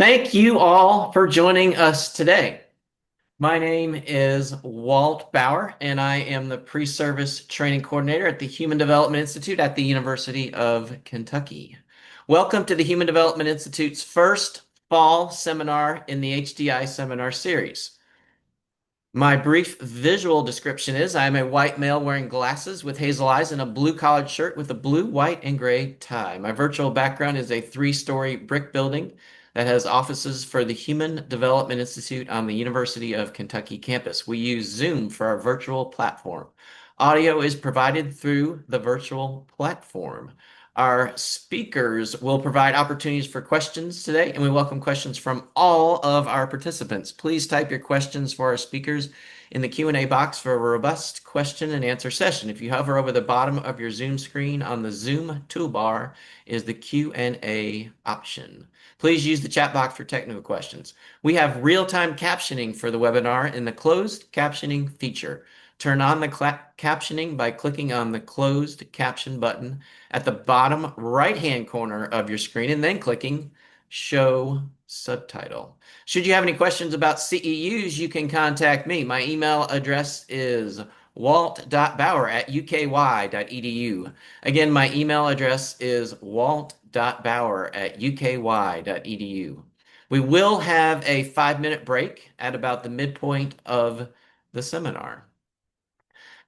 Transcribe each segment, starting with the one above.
Thank you all for joining us today. My name is Walt Bauer, and I am the Pre-Service Training Coordinator at the Human Development Institute at the University of Kentucky. Welcome to the Human Development Institute's first fall seminar in the HDI seminar series. My brief visual description is I am a white male wearing glasses with hazel eyes and a blue collared shirt with a blue, white, and gray tie. My virtual background is a three-story brick building that has offices for the Human Development Institute on the University of Kentucky campus. We use Zoom for our virtual platform. Audio is provided through the virtual platform. Our speakers will provide opportunities for questions today, and we welcome questions from all of our participants. Please type your questions for our speakers in the Q&A box for a robust question and answer session. If you hover over the bottom of your Zoom screen on the Zoom toolbar is the Q&A option. Please use the chat box for technical questions. We have real-time captioning for the webinar in the closed captioning feature. Turn on the captioning by clicking on the closed caption button at the bottom right-hand corner of your screen and then clicking Show Subtitle. Should you have any questions about CEUs, you can contact me. My email address is walt.bauer@uky.edu. Again, my email address is walt.bauer@uky.edu. We will have a 5-minute break at about the midpoint of the seminar.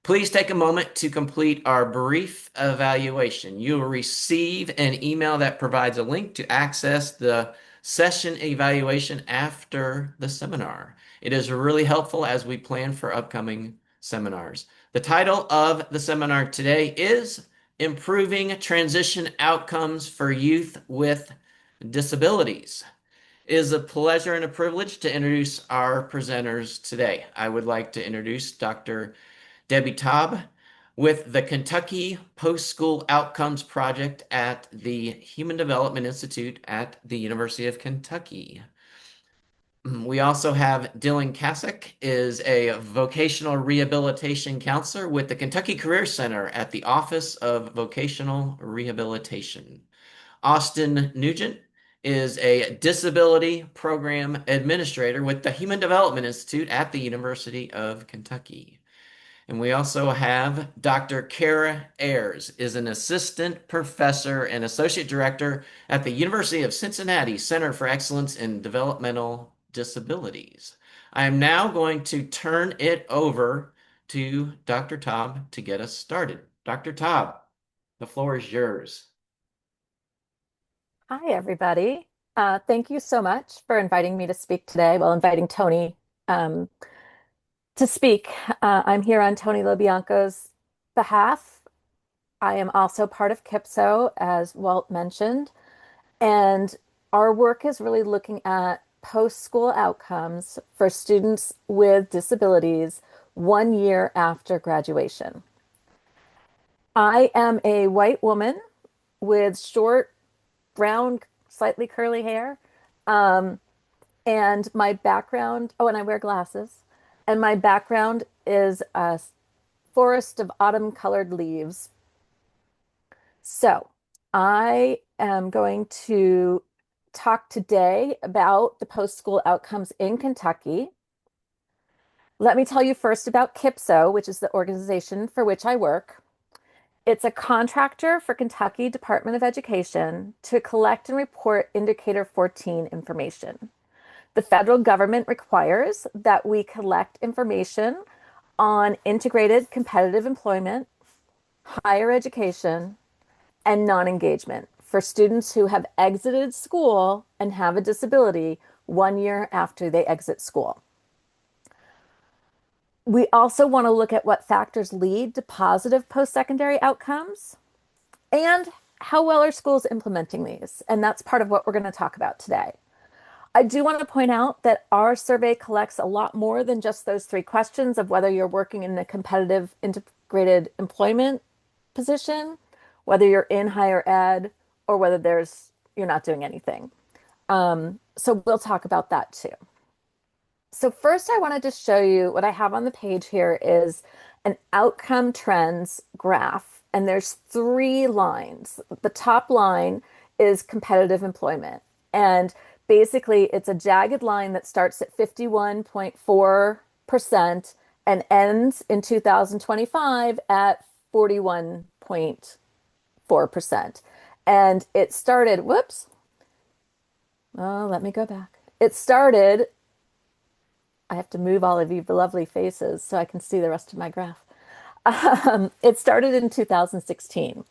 Please take a moment to complete our brief evaluation. You will receive an email that provides a link to access the session evaluation after the seminar. It is really helpful as we plan for upcoming seminars. The title of the seminar today is Improving Transition Outcomes for Youth with Disabilities. It is a pleasure and a privilege to introduce our presenters today. I would like to introduce Dr. Debbie Taub with the Kentucky Post-School Outcomes Project at the Human Development Institute at the University of Kentucky. We also have Dylan Kasich, is a vocational rehabilitation counselor with the Kentucky Career Center at the Office of Vocational Rehabilitation. Austin Nugent is a disability program administrator with the Human Development Institute at the University of Kentucky. And we also have Dr. Kara Ayers, is an assistant professor and associate director at the University of Cincinnati Center for Excellence in Developmental Disabilities. I am now going to turn it over to Dr. Taub to get us started. Dr. Taub, the floor is yours. Hi, everybody. Thank you so much for inviting me to speak today. Well, inviting Tony um, to speak. I'm here on Tony LoBianco's behalf. I am also part of KIPSO, as Walt mentioned, and our work is really looking at post-school outcomes for students with disabilities 1 year after graduation. I am a white woman with short, brown, slightly curly hair. Um, and my background, oh, and I wear glasses. And my background is a forest of autumn colored leaves. So I am going to talk today about the post-school outcomes in Kentucky. Let me tell you first about KIPSO, which is the organization for which I work. It's a contractor for Kentucky Department of Education to collect and report Indicator 14 information. The federal government requires that we collect information on integrated competitive employment, higher education, and non-engagement for students who have exited school and have a disability 1 year after they exit school. We also want to look at what factors lead to positive post-secondary outcomes and how well are schools implementing these. And that's part of what we're going to talk about today. I do want to point out that our survey collects a lot more than just those 3 questions of whether you're working in a competitive integrated employment position, whether you're in higher ed, or whether you're not doing anything. So we'll talk about that too. So first I wanted to show you what I have on the page here is an outcome trends graph. And there's 3 lines. The top line is competitive employment. And Basically, it's a jagged line that starts at 51.4% and ends in 2025 at 41.4%. And it started, whoops, oh, let me go back. It started, I have to move all of you lovely faces so I can see the rest of my graph. It started in 2016.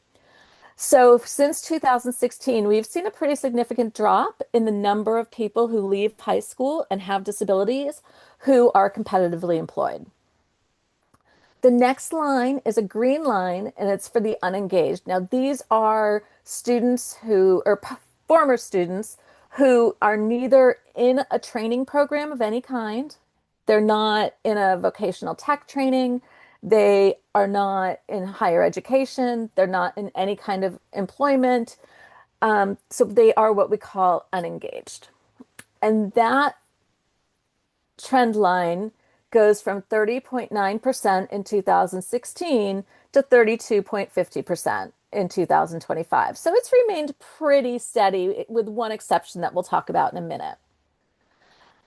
So since 2016, we've seen a pretty significant drop in the number of people who leave high school and have disabilities who are competitively employed. The next line is a green line, and it's for the unengaged. Now, these are students who, or former students who are neither in a training program of any kind, they're not in a vocational tech training, they are not in higher education, they're not in any kind of employment. So they are what we call unengaged. And that trend line goes from 30.9% in 2016 to 32.50% in 2025. So it's remained pretty steady, with one exception that we'll talk about in a minute.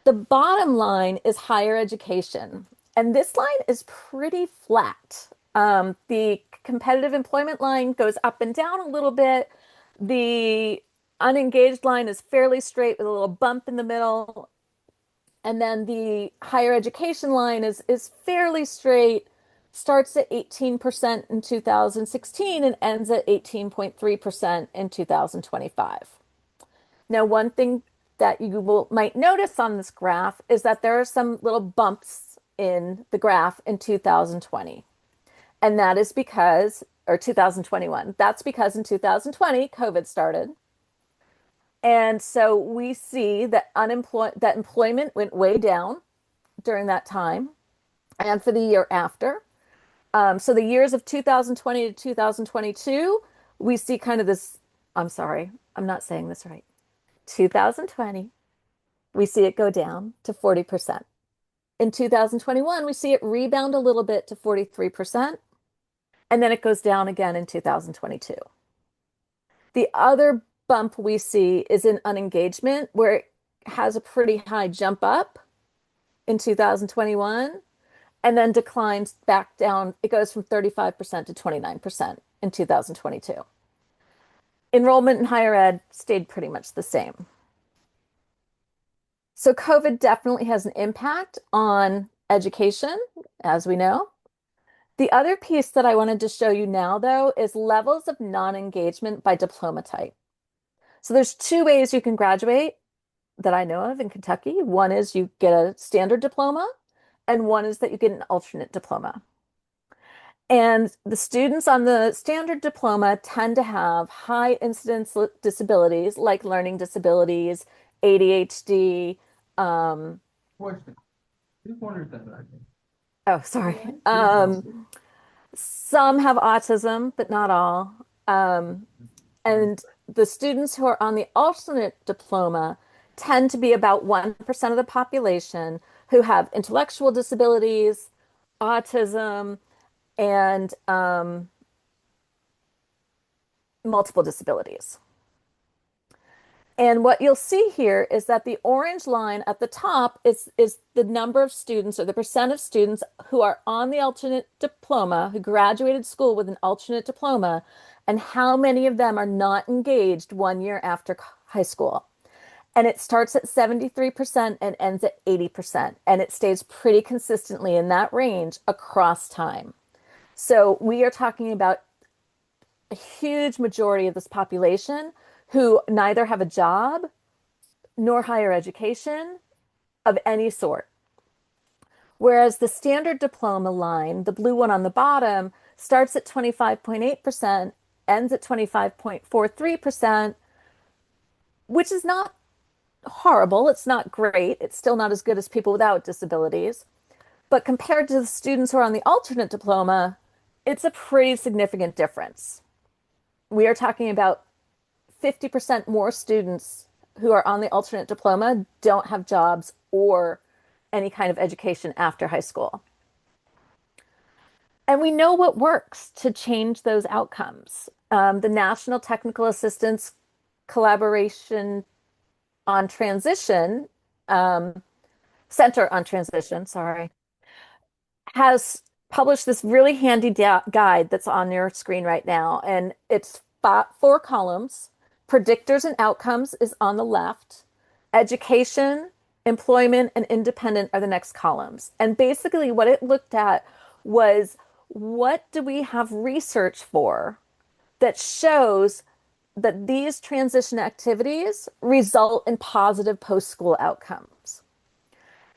The bottom line is higher education, and this line is pretty flat. The competitive employment line goes up and down a little bit. The unengaged line is fairly straight with a little bump in the middle. And then the higher education line is fairly straight, starts at 18% in 2016 and ends at 18.3% in 2025. Now, one thing that you might notice on this graph is that there are some little bumps in the graph in 2020. And that is because, or 2021, that's because in 2020, COVID started. And so we see that employment went way down during that time and for the year after. So the years of 2020 to 2022, we see kind of this, I'm sorry, I'm not saying this right. 2020, we see it go down to 40%. In 2021, we see it rebound a little bit to 43%, and then it goes down again in 2022. The other bump we see is in unengagement, where it has a pretty high jump up in 2021 and then declines back down. It goes from 35% to 29% in 2022. Enrollment in higher ed stayed pretty much the same. So COVID definitely has an impact on education, as we know. The other piece that I wanted to show you now, though, is levels of non-engagement by diploma type. So there's two ways you can graduate that I know of in Kentucky. One is you get a standard diploma, and one is that you get an alternate diploma. And the students on the standard diploma tend to have high incidence disabilities like learning disabilities, ADHD. Question. Two corners of it, I think. Oh, sorry. Some have autism, but not all. And the students who are on the alternate diploma tend to be about 1% of the population who have intellectual disabilities, autism, and multiple disabilities. And what you'll see here is that the orange line at the top is the number of students or the percent of students who are on the alternate diploma, who graduated school with an alternate diploma, and how many of them are not engaged 1 year after high school. And it starts at 73% and ends at 80%. And it stays pretty consistently in that range across time. So we are talking about a huge majority of this population who neither have a job nor higher education of any sort. Whereas the standard diploma line, the blue one on the bottom, starts at 25.8%, ends at 25.43%, which is not horrible. It's not great. It's still not as good as people without disabilities. But compared to the students who are on the alternate diploma, it's a pretty significant difference. We are talking about 50% more students who are on the alternate diploma don't have jobs or any kind of education after high school. And we know what works to change those outcomes. The National Technical Assistance Collaboration on Transition, um, Center on Transition, sorry, has published this really handy guide that's on your screen right now. And it's four columns. Predictors and outcomes is on the left. Education, employment, and independent are the next columns. And basically, what it looked at was what do we have research for that shows that these transition activities result in positive post-school outcomes.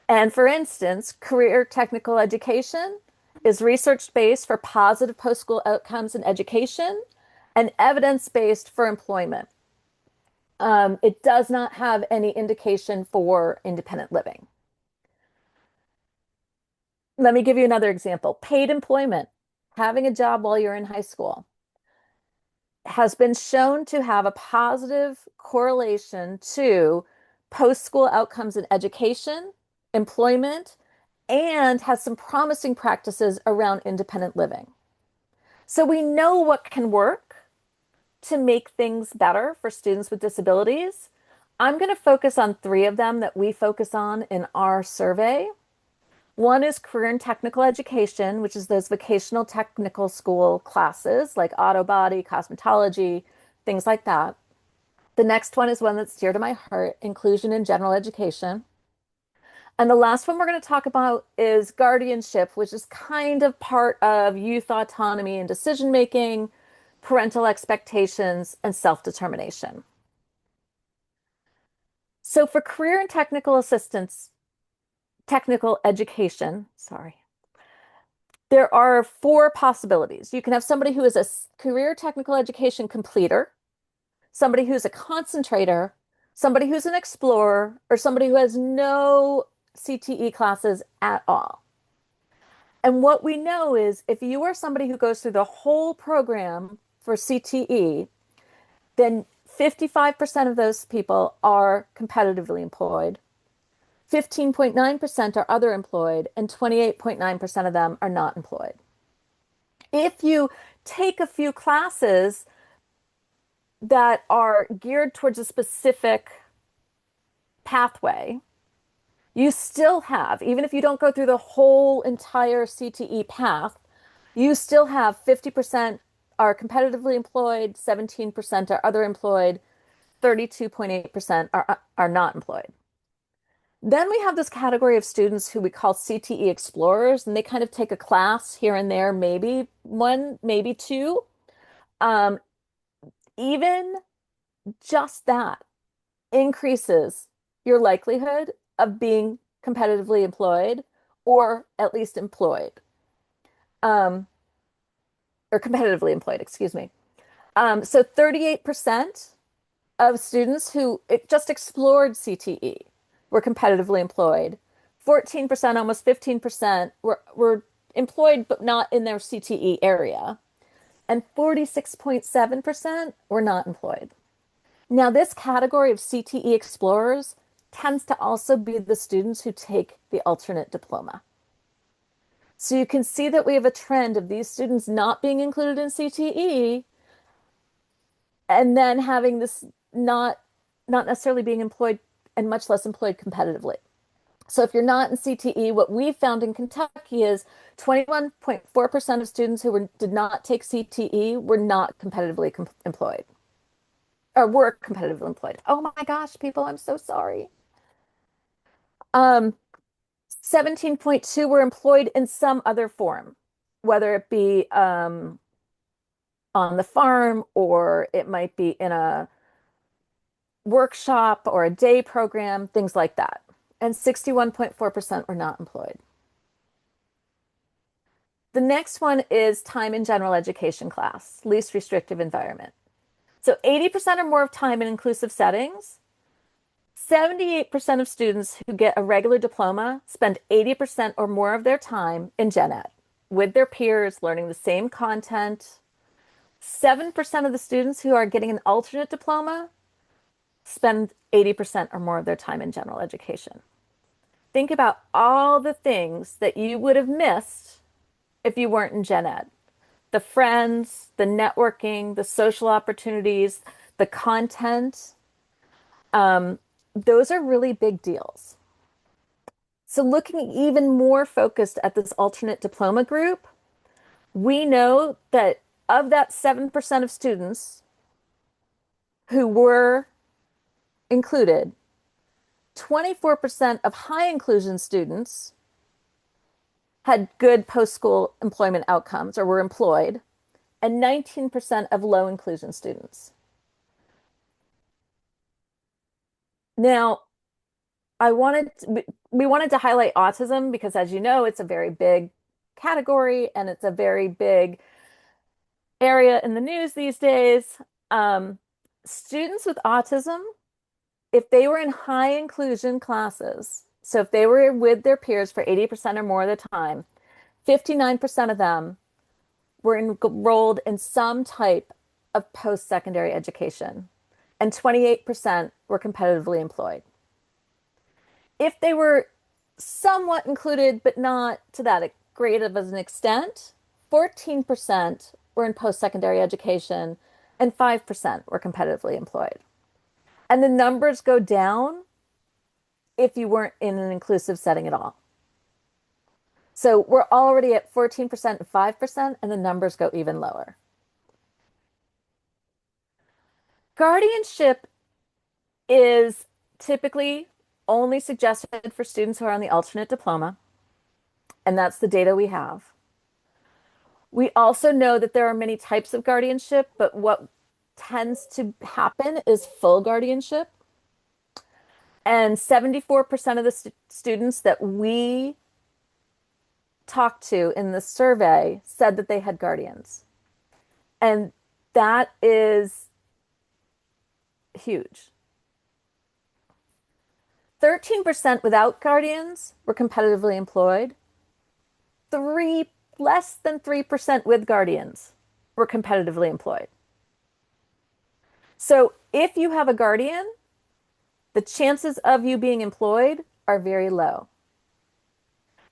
And for instance, career technical education is research-based for positive post-school outcomes in education and evidence-based for employment. It does not have any indication for independent living. Let me give you another example. Paid employment, having a job while you're in high school, has been shown to have a positive correlation to post-school outcomes in education, employment, and has some promising practices around independent living. So we know what can work to make things better for students with disabilities. I'm going to focus on three of them that we focus on in our survey. One is career and technical education, which is those vocational technical school classes like auto body, cosmetology, things like that. The next one is one that's dear to my heart, inclusion in general education. And the last one we're going to talk about is guardianship, which is kind of part of youth autonomy and decision making, parental expectations, and self-determination. So for career and technical assistance, technical education, sorry, there are four possibilities. You can have somebody who is a career technical education completer, somebody who's a concentrator, somebody who's an explorer, or somebody who has no CTE classes at all. And what we know is if you are somebody who goes through the whole program for CTE, then 55% of those people are competitively employed, 15.9% are other employed, and 28.9% of them are not employed. If you take a few classes that are geared towards a specific pathway, you still have, even if you don't go through the whole entire CTE path, you still have 50% are competitively employed, 17% are other employed, 32.8% are not employed. Then we have this category of students who we call CTE explorers, and they kind of take a class here and there, maybe one, maybe two. Um, Even just that increases your likelihood of being competitively employed or at least employed, um, or competitively employed, excuse me. So 38% of students who just explored CTE were competitively employed. 14%, almost 15% were employed, but not in their CTE area. And 46.7% were not employed. Now, this category of CTE explorers tends to also be the students who take the alternate diploma. So you can see that we have a trend of these students not being included in CTE and then having this not necessarily being employed and much less employed competitively. So if you're not in CTE, what we found in Kentucky is 21.4% of students who did not take CTE were not competitively employed or were competitively employed. Oh my gosh, people, I'm so sorry. 17.2 were employed in some other form, whether it be on the farm or it might be in a workshop or a day program, things like that. And 61.4% were not employed. The next one is time in general education class, least restrictive environment. So 80% or more of time in inclusive settings. 78% of students who get a regular diploma spend 80% or more of their time in gen ed with their peers, learning the same content. 7% of the students who are getting an alternate diploma spend 80% or more of their time in general education. Think about all the things that you would have missed if you weren't in gen ed. The friends, the networking, the social opportunities, the content. those are really big deals. So looking even more focused at this alternate diploma group, we know that of that 7% of students who were included, 24% of high inclusion students had good post-school employment outcomes or were employed, and 19% of low inclusion students. Now, we wanted to highlight autism because, as you know, it's a very big category and it's a very big area in the news these days. Um, Students with autism, if they were in high inclusion classes, so if they were with their peers for 80% or more of the time, 59% of them were enrolled in some type of post-secondary education, and 28% were competitively employed. If they were somewhat included, but not to that great of an extent, 14% were in post-secondary education and 5% were competitively employed. And the numbers go down if you weren't in an inclusive setting at all. So we're already at 14% and 5%, and the numbers go even lower. Guardianship is typically only suggested for students who are on the alternate diploma, and that's the data we have. We also know that there are many types of guardianship, but what tends to happen is full guardianship. And 74% of the students that we talked to in the survey said that they had guardians. And that is huge. 13% without guardians were competitively employed. Less than 3% with guardians were competitively employed. So if you have a guardian, the chances of you being employed are very low.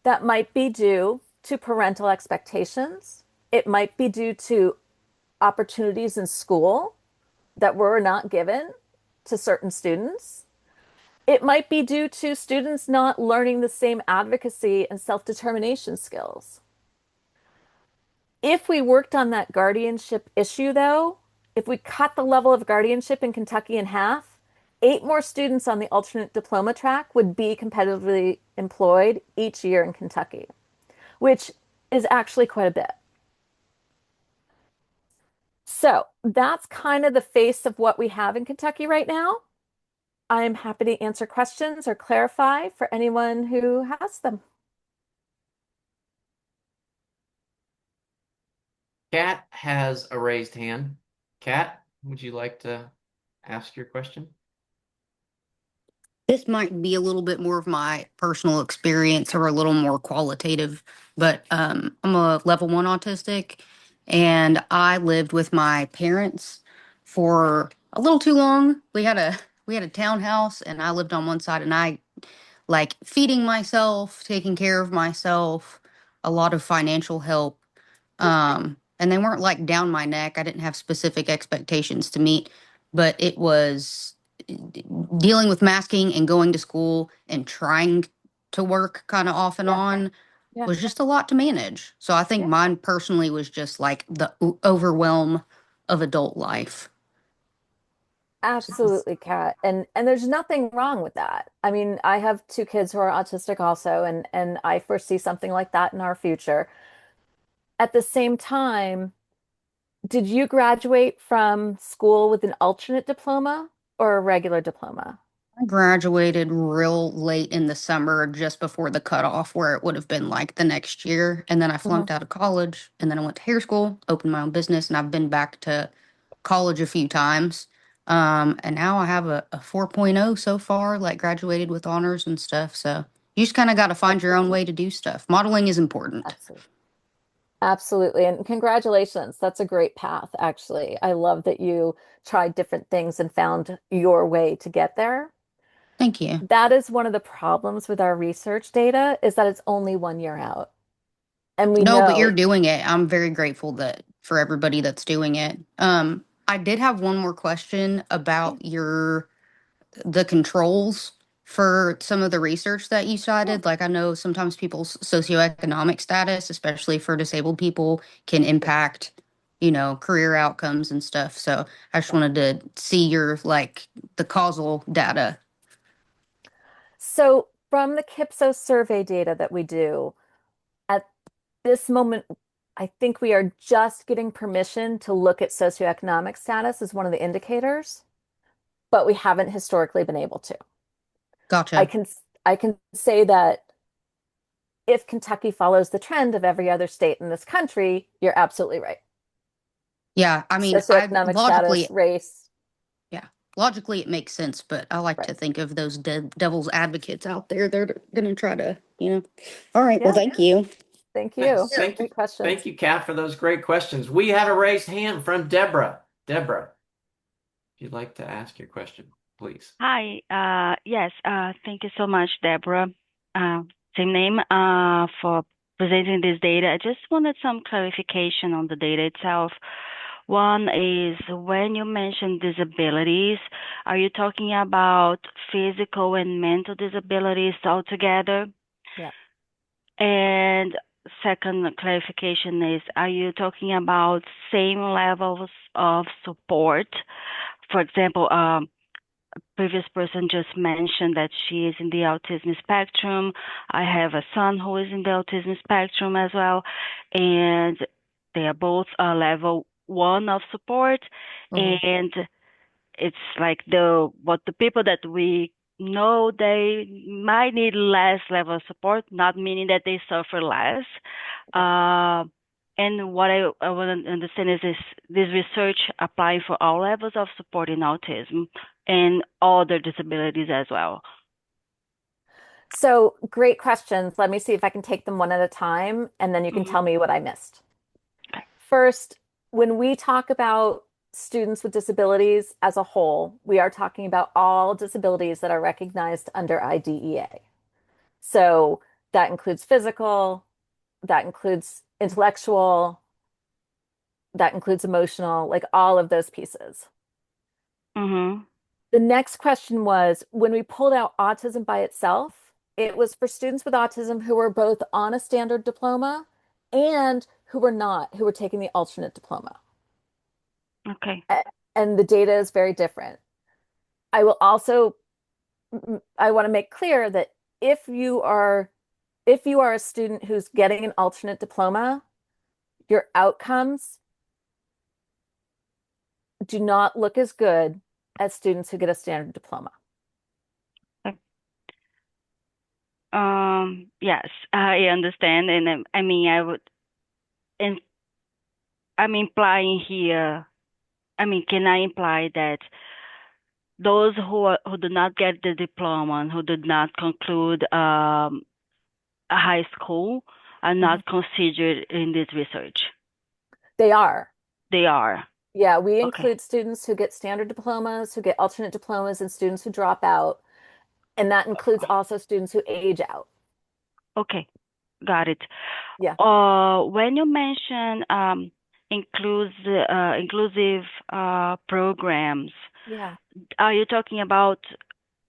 That might be due to parental expectations. It might be due to opportunities in school that were not given to certain students. It might be due to students not learning the same advocacy and self-determination skills. If we worked on that guardianship issue, though, if we cut the level of guardianship in Kentucky in half, 8 more students on the alternate diploma track would be competitively employed each year in Kentucky, which is actually quite a bit. So that's kind of the face of what we have in Kentucky right now. I'm happy to answer questions or clarify for anyone who has them. Kat has a raised hand. Kat, would you like to ask your question? This might be a little bit more of my personal experience or a little more qualitative, but I'm a level one autistic and I lived with my parents for a little too long. We had a townhouse and I lived on one side and I like feeding myself, taking care of myself, a lot of financial help. And they weren't like down my neck. I didn't have specific expectations to meet, but it was dealing with masking and going to school and trying to work kind of off and Yeah, on yeah, was just a lot to manage. So I think yeah. mine personally was just like the overwhelm of adult life. Absolutely, Kat. And there's nothing wrong with that. I mean, I have 2 kids who are autistic also, and I foresee something like that in our future. At the same time, did you graduate from school with an alternate diploma or a regular diploma? I graduated real late in the summer, just before the cutoff, where it would have been like the next year. And then I Mhm. flunked out of college, and then I went to hair school, opened my own business, and I've been back to college a few times. And now I have a 4.0 so far, like graduated with honors and stuff. So you just kind of got to find your own way to do stuff. Modeling is important. Absolutely. Absolutely. And congratulations. That's a great path, actually. I love that you tried different things and found your way to get there. Thank you. That is one of the problems with our research data is that it's only 1 year out. And we No, but you're know, doing it. I'm very grateful that for everybody that's doing it. I did have one more question yeah, about your the controls for some of the research that you Yeah. cited. Like I know sometimes people's socioeconomic status, especially for disabled people, can impact, career outcomes and stuff. So I just Yeah. wanted to see your like the causal data. So from the CIPSO survey data that we do, at this moment, I think we are just getting permission to look at socioeconomic status as one of the indicators, but we haven't historically been able to. I Gotcha. can I can say that if Kentucky follows the trend of every other state in this country, you're absolutely right. Yeah, I mean, I Socioeconomic status, logically, race, yeah, logically it makes sense, but I like right. to think of those devil's advocates out there. They're gonna try to. All right. Well, Yeah, thank you. thank you. Thanks. Thank you. Great questions. Thank you, Kat, for those great questions. We have a raised hand from Deborah. Deborah, if you'd like to ask your question, please. Hi. Yes. Thank you so much, Deborah. Uh, Same name. For presenting this data. I just wanted some clarification on the data itself. One is when you mention disabilities, are you talking about physical and mental disabilities altogether? Yeah. And second clarification is, are you talking about same levels of support? For example, previous person just mentioned that she is in the autism spectrum. I have a son who is in the autism spectrum as well, and they are both level one of support. Mhm. And it's like the people that we know they might need less level of support, not meaning that they suffer less. Yeah. And what I want to understand is this research applying for all levels of support in autism and other disabilities as well. So great questions. Let me see if I can take them one at a time, and then you can Mm-hmm. tell me what I missed. Okay. First, when we talk about students with disabilities as a whole, we are talking about all disabilities that are recognized under IDEA. So that includes physical, that includes intellectual, that includes emotional, like all of those pieces. Mm-hmm. The next question was when we pulled out autism by itself, it was for students with autism who were both on a standard diploma and who were not, who were taking the alternate diploma. Okay. And the data is very different. I will also, I want to make clear that if you are if you are a student who's getting an alternate diploma, your outcomes do not look as good as students who get a standard diploma. Yes, I understand, and I mean, and I'm implying here. I mean, can I imply that those who do not get the diploma and who did not conclude a high school are Mhm. not considered in this research? They are. They are. Yeah, we Okay. include students who get standard diplomas, who get alternate diplomas, and students who drop out. And that includes also students who age out. Okay. Got it. Yeah. When you mention inclusive programs, Yeah. are you talking about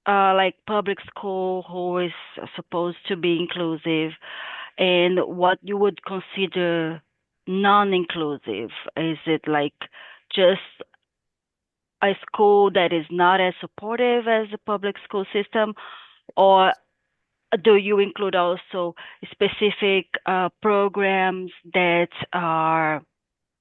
like public school who is supposed to be inclusive, and what you would consider non-inclusive? Is it like just a school that is not as supportive as the public school system, or do you include also specific programs that are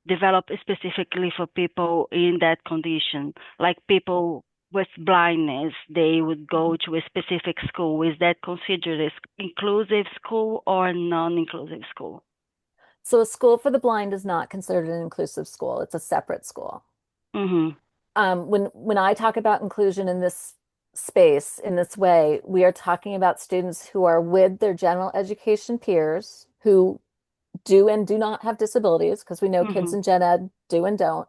developed specifically for people in that condition, like people with blindness, they would go to a specific school? Is that considered as inclusive school or non-inclusive school? So a school for the blind is not considered an inclusive school. It's a separate school. Mm-hmm. When I talk about inclusion in this space, in this way, we are talking about students who are with their general education peers who do and do not have disabilities, because we know kids Mm-hmm. in gen ed do and don't,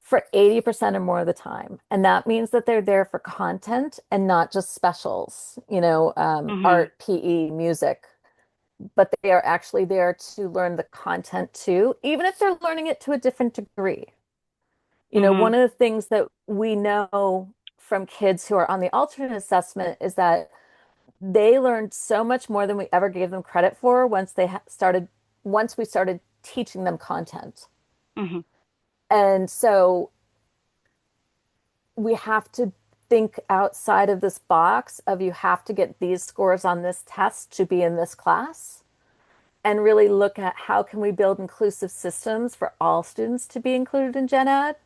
for 80% or more of the time. And that means that they're there for content and not just specials, Mm-hmm. art, PE, music, but they are actually there to learn the content too, even if they're learning it to a different degree. Mm-hmm. One of the things that we know from kids who are on the alternate assessment is that they learned so much more than we ever gave them credit for once we started teaching them content. Mhm. And so we have to think outside of this box of you have to get these scores on this test to be in this class and really look at how can we build inclusive systems for all students to be included in gen ed,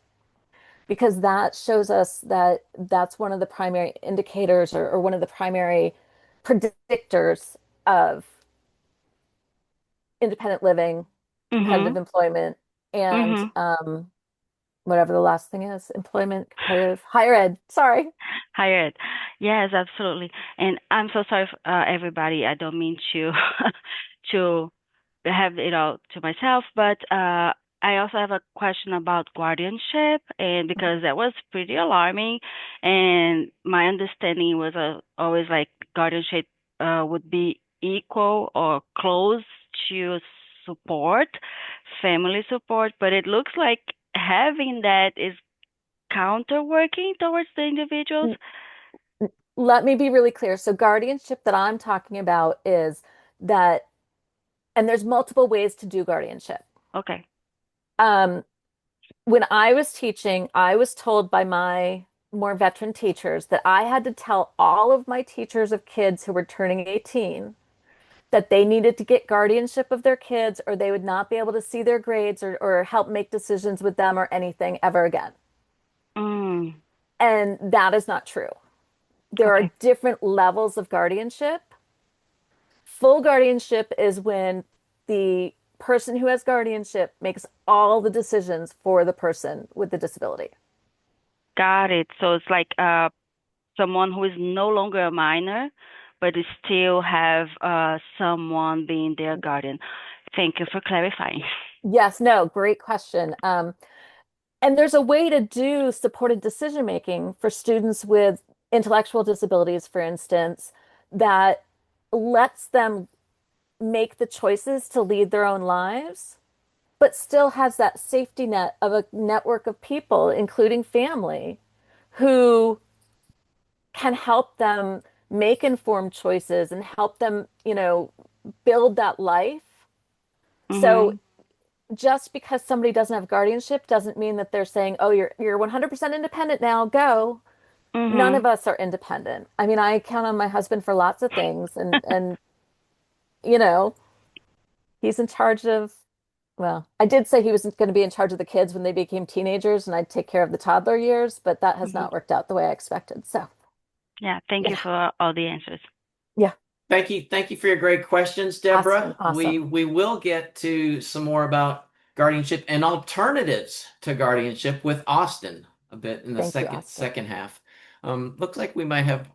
because that shows us that that's one of the primary indicators or one of the primary predictors of independent living, competitive Mhm. employment, and Mhm. whatever the last thing is, employment, competitive, higher ed. Sorry. Higher ed. Yes, absolutely. And I'm so sorry, everybody. I don't mean to to have it all to myself, but I also have a question about guardianship, and because that was pretty alarming, and my understanding was always like guardianship would be equal or close to support, family support, but it looks like having that is counter-working towards the individuals. Let me be really clear. So, guardianship that I'm talking about is that, and there's multiple ways to do guardianship. Okay. Um, when I was teaching, I was told by my more veteran teachers that I had to tell all of my teachers of kids who were turning 18 that they needed to get guardianship of their kids or they would not be able to see their grades or help make decisions with them or anything ever again. Mm, And that is not true. There are okay. different levels of guardianship. Full guardianship is when the person who has guardianship makes all the decisions for the person with the disability. Got it. So it's like someone who is no longer a minor, but is still have someone being their guardian. Thank you for clarifying. Yes, no, great question. And there's a way to do supported decision making for students with intellectual disabilities, for instance, that lets them make the choices to lead their own lives, but still has that safety net of a network of people, including family, who can help them make informed choices and help them, build that life. So Mhm. just because somebody doesn't have guardianship doesn't mean that they're saying, "Oh, you're 100% independent now, go." None of Mhm. us are independent. I mean, I count on my husband for lots of things and you know, he's in charge of, well, I did say he was going to be in charge of the kids when they became teenagers and I'd take care of the toddler years, but that has Mhm. not worked out the way I expected. So, Yeah. Thank you yeah. for all the answers. Yeah. Thank you. Thank you for your great questions, Awesome. Deborah. We Awesome. we will get to some more about guardianship and alternatives to guardianship with Austin a bit in the Thank you, Austin. second half. Looks like we might have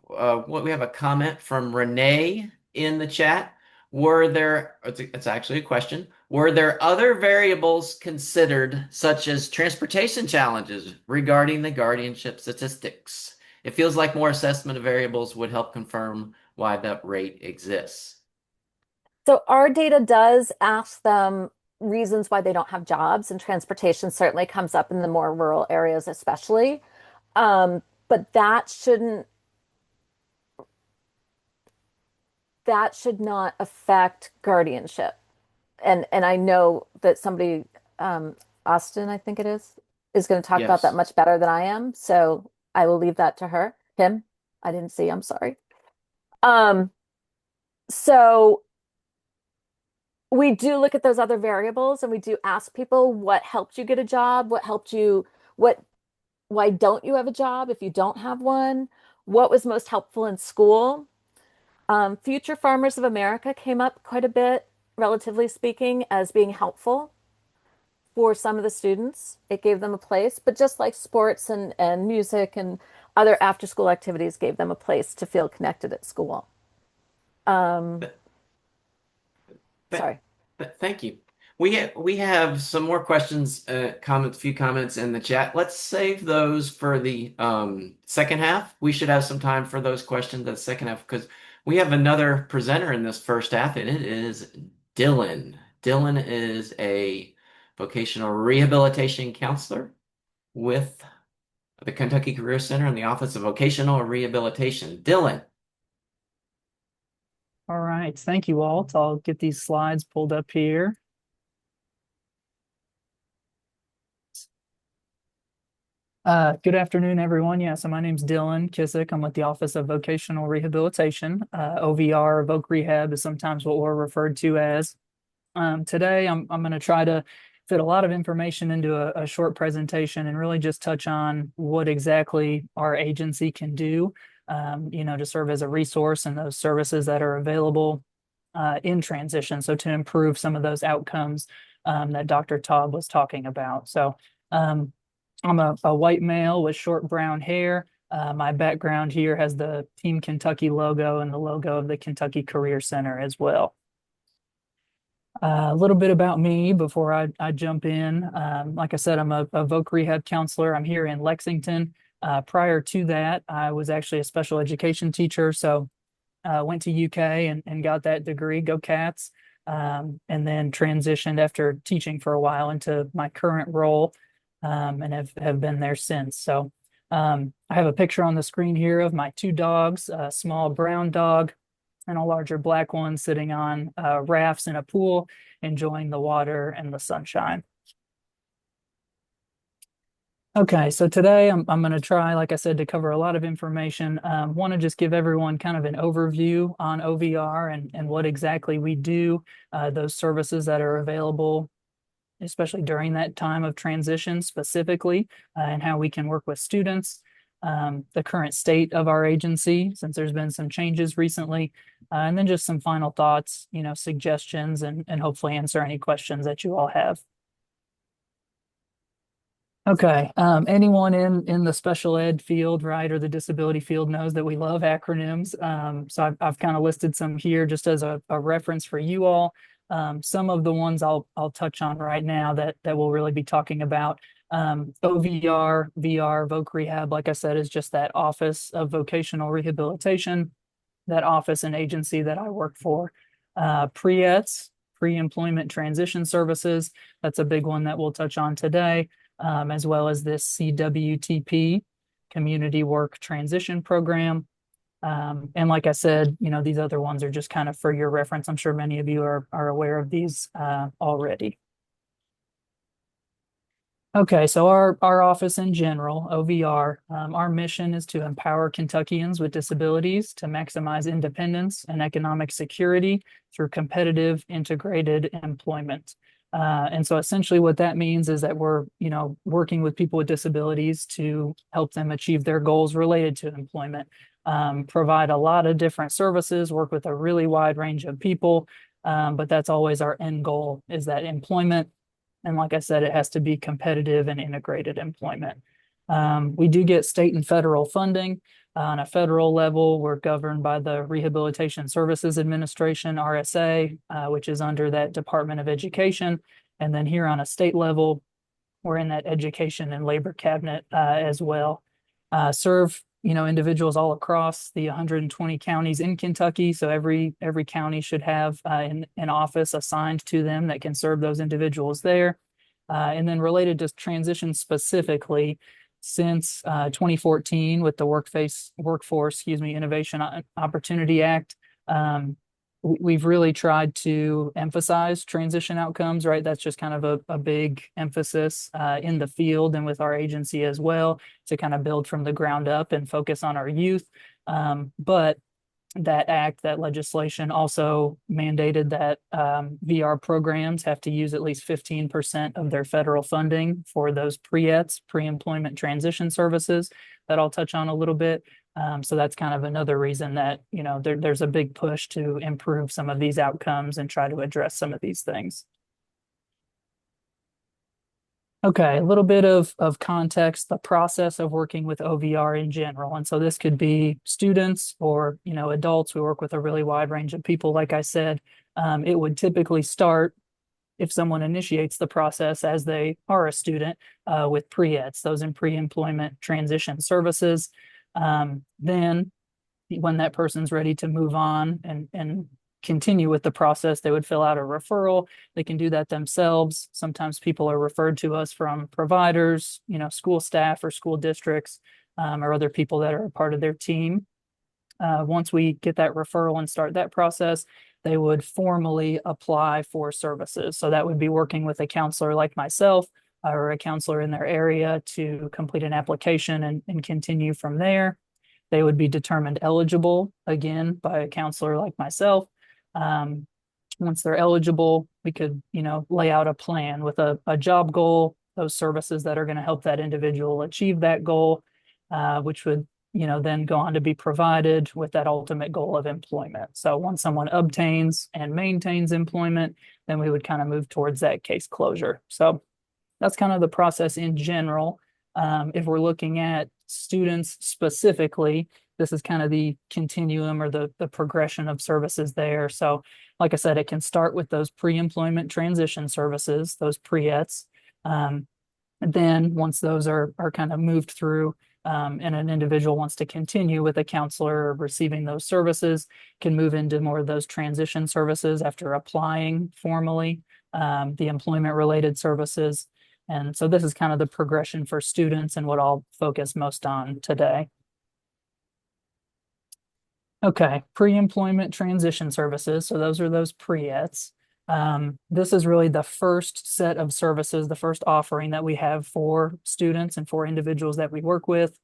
we have a comment from Renee in the chat. Were there, it's actually a question. Were there other variables considered, such as transportation challenges regarding the guardianship statistics? It feels like more assessment of variables would help confirm why that rate exists. So our data does ask them reasons why they don't have jobs, and transportation certainly comes up in the more rural areas, especially. But that should not affect guardianship. And I know that somebody, Austin, I think it is going to talk about that Yes. much better than I am. So I will leave that to her. Him. I didn't see. I'm sorry. Um, so we do look at those other variables and we do ask people what helped you get a job, what why don't you have a job if you don't have one, what was most helpful in school. Future Farmers of America came up quite a bit, relatively speaking, as being helpful for some of the students. It gave them a place, but just like sports and music and other after school activities gave them a place to feel connected at school. Um, Th- th- sorry. Thank you. We have some more questions, comments, few comments in the chat. Let's save those for the second half. We should have some time for those questions in the second half because we have another presenter in this first half, and it is Dylan. Dylan is a vocational rehabilitation counselor with of the Kentucky Career Center in the Office of Vocational Rehabilitation. Dylan. All right, thank you, Walt. I'll get these slides pulled up here. Good afternoon, everyone. Yeah, so my name's Dylan Kissick. I'm with the Office of Vocational Rehabilitation. OVR, Voc Rehab is sometimes what we're referred to as. Today, I'm going to try to fit a lot of information into a short presentation and really just touch on what exactly our agency can do, to serve as a resource and those services that are available in transition. So to improve some of those outcomes that Dr. Taub was talking about. So I'm a white male with short brown hair. My background here has the Team Kentucky logo and the logo of the Kentucky Career Center as well. A little bit about me before I jump in. Like I said, I'm a Voc Rehab counselor. I'm here in Lexington. Prior to that, I was actually a special education teacher. So went to UK and got that degree, go Cats, and then transitioned after teaching for a while into my current role, and have been there since. So I have a picture on the screen here of my two dogs, a small brown dog and a larger black one sitting on rafts in a pool, enjoying the water and the sunshine. Okay, so today I'm going to try, like I said, to cover a lot of information. Want to just give everyone kind of an overview on OVR and what exactly we do, those services that are available, especially during that time of transition specifically, and how we can work with students, the current state of our agency, since there's been some changes recently, and then just some final thoughts, suggestions, and hopefully answer any questions that you all have. Okay, anyone in the special ed field, right, or the disability field knows that we love acronyms. So I've kind of listed some here just as a reference for you all. Some of the ones I'll touch on right now that we'll really be talking about. OVR, VR, Voc Rehab, like I said, is just that Office of Vocational Rehabilitation, that office and agency that I work for. PREETS, Pre-Employment Transition Services, that's a big one that we'll touch on today. As well as this CWTP, Community Work Transition Program. And like I said, these other ones are just kind of for your reference. I'm sure many of you are aware of these already. Okay, so our office in general, OVR, our mission is to empower Kentuckians with disabilities to maximize independence and economic security through competitive integrated employment. And so essentially what that means is that we're, working with people with disabilities to help them achieve their goals related to employment, provide a lot of different services, work with a really wide range of people. But that's always our end goal, is that employment. And like I said, it has to be competitive and integrated employment. We do get state and federal funding. On a federal level, we're governed by the Rehabilitation Services Administration, RSA, which is under that Department of Education. And then here on a state level, we're in that Education and Labor Cabinet as well. Serve individuals all across the 120 counties in Kentucky. So every county should have an office assigned to them that can serve those individuals there. And then related to transition specifically, since 2014 with the Workforce Innovation Opportunity Act, we've really tried to emphasize transition outcomes, right? That's just kind of a big emphasis in the field and with our agency as well, to kind of build from the ground up and focus on our youth. But that legislation also mandated that VR programs have to use at least 15% of their federal funding for those PREETS, pre-employment transition services, that I'll touch on a little bit. So that's kind of another reason that, there's a big push to improve some of these outcomes and try to address some of these things. Okay, a little bit of context, the process of working with OVR in general. And so this could be students or, adults. We work with a really wide range of people. Like I said, it would typically start, if someone initiates the process as they are a student, with PREETS, those in pre-employment transition services. Then when that person's ready to move on and continue with the process, they would fill out a referral. They can do that themselves. Sometimes people are referred to us from providers, school staff or school districts, or other people that are a part of their team. Once we get that referral and start that process, they would formally apply for services. So that would be working with a counselor like myself or a counselor in their area to complete an application and continue from there. They would be determined eligible again by a counselor like myself. Once they're eligible, we could, lay out a plan with a job goal, those services that are going to help that individual achieve that goal, which would, then go on to be provided with that ultimate goal of employment. So once someone obtains and maintains employment, then we would kind of move towards that case closure. So that's kind of the process in general. If we're looking at students specifically, this is kind of the continuum or the progression of services there. So like I said, it can start with those pre-employment transition services, those pre-ETs. Then once those are kind of moved through, and an individual wants to continue with a counselor receiving those services, can move into more of those transition services after applying formally, the employment related services. And so this is kind of the progression for students and what I'll focus most on today. Okay, pre-employment transition services. So those are those pre-ETs. This is really the first set of services, the first offering that we have for students and for individuals that we work with.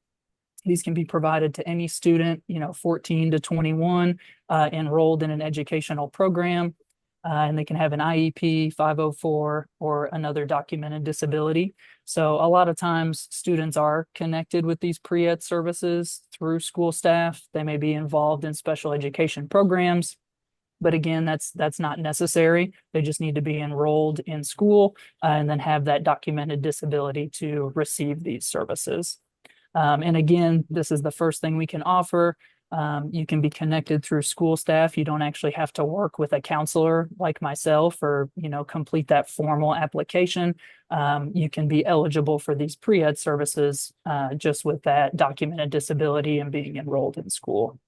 These can be provided to any student, 14 to 21, enrolled in an educational program, and they can have an IEP, 504, or another documented disability. So a lot of times students are connected with these pre-ed services through school staff. They may be involved in special education programs. But again, that's not necessary. They just need to be enrolled in school and then have that documented disability to receive these services. And again, this is the first thing we can offer. You can be connected through school staff. You don't actually have to work with a counselor like myself or, complete that formal application. You can be eligible for these pre-ed services just with that documented disability and being enrolled in school.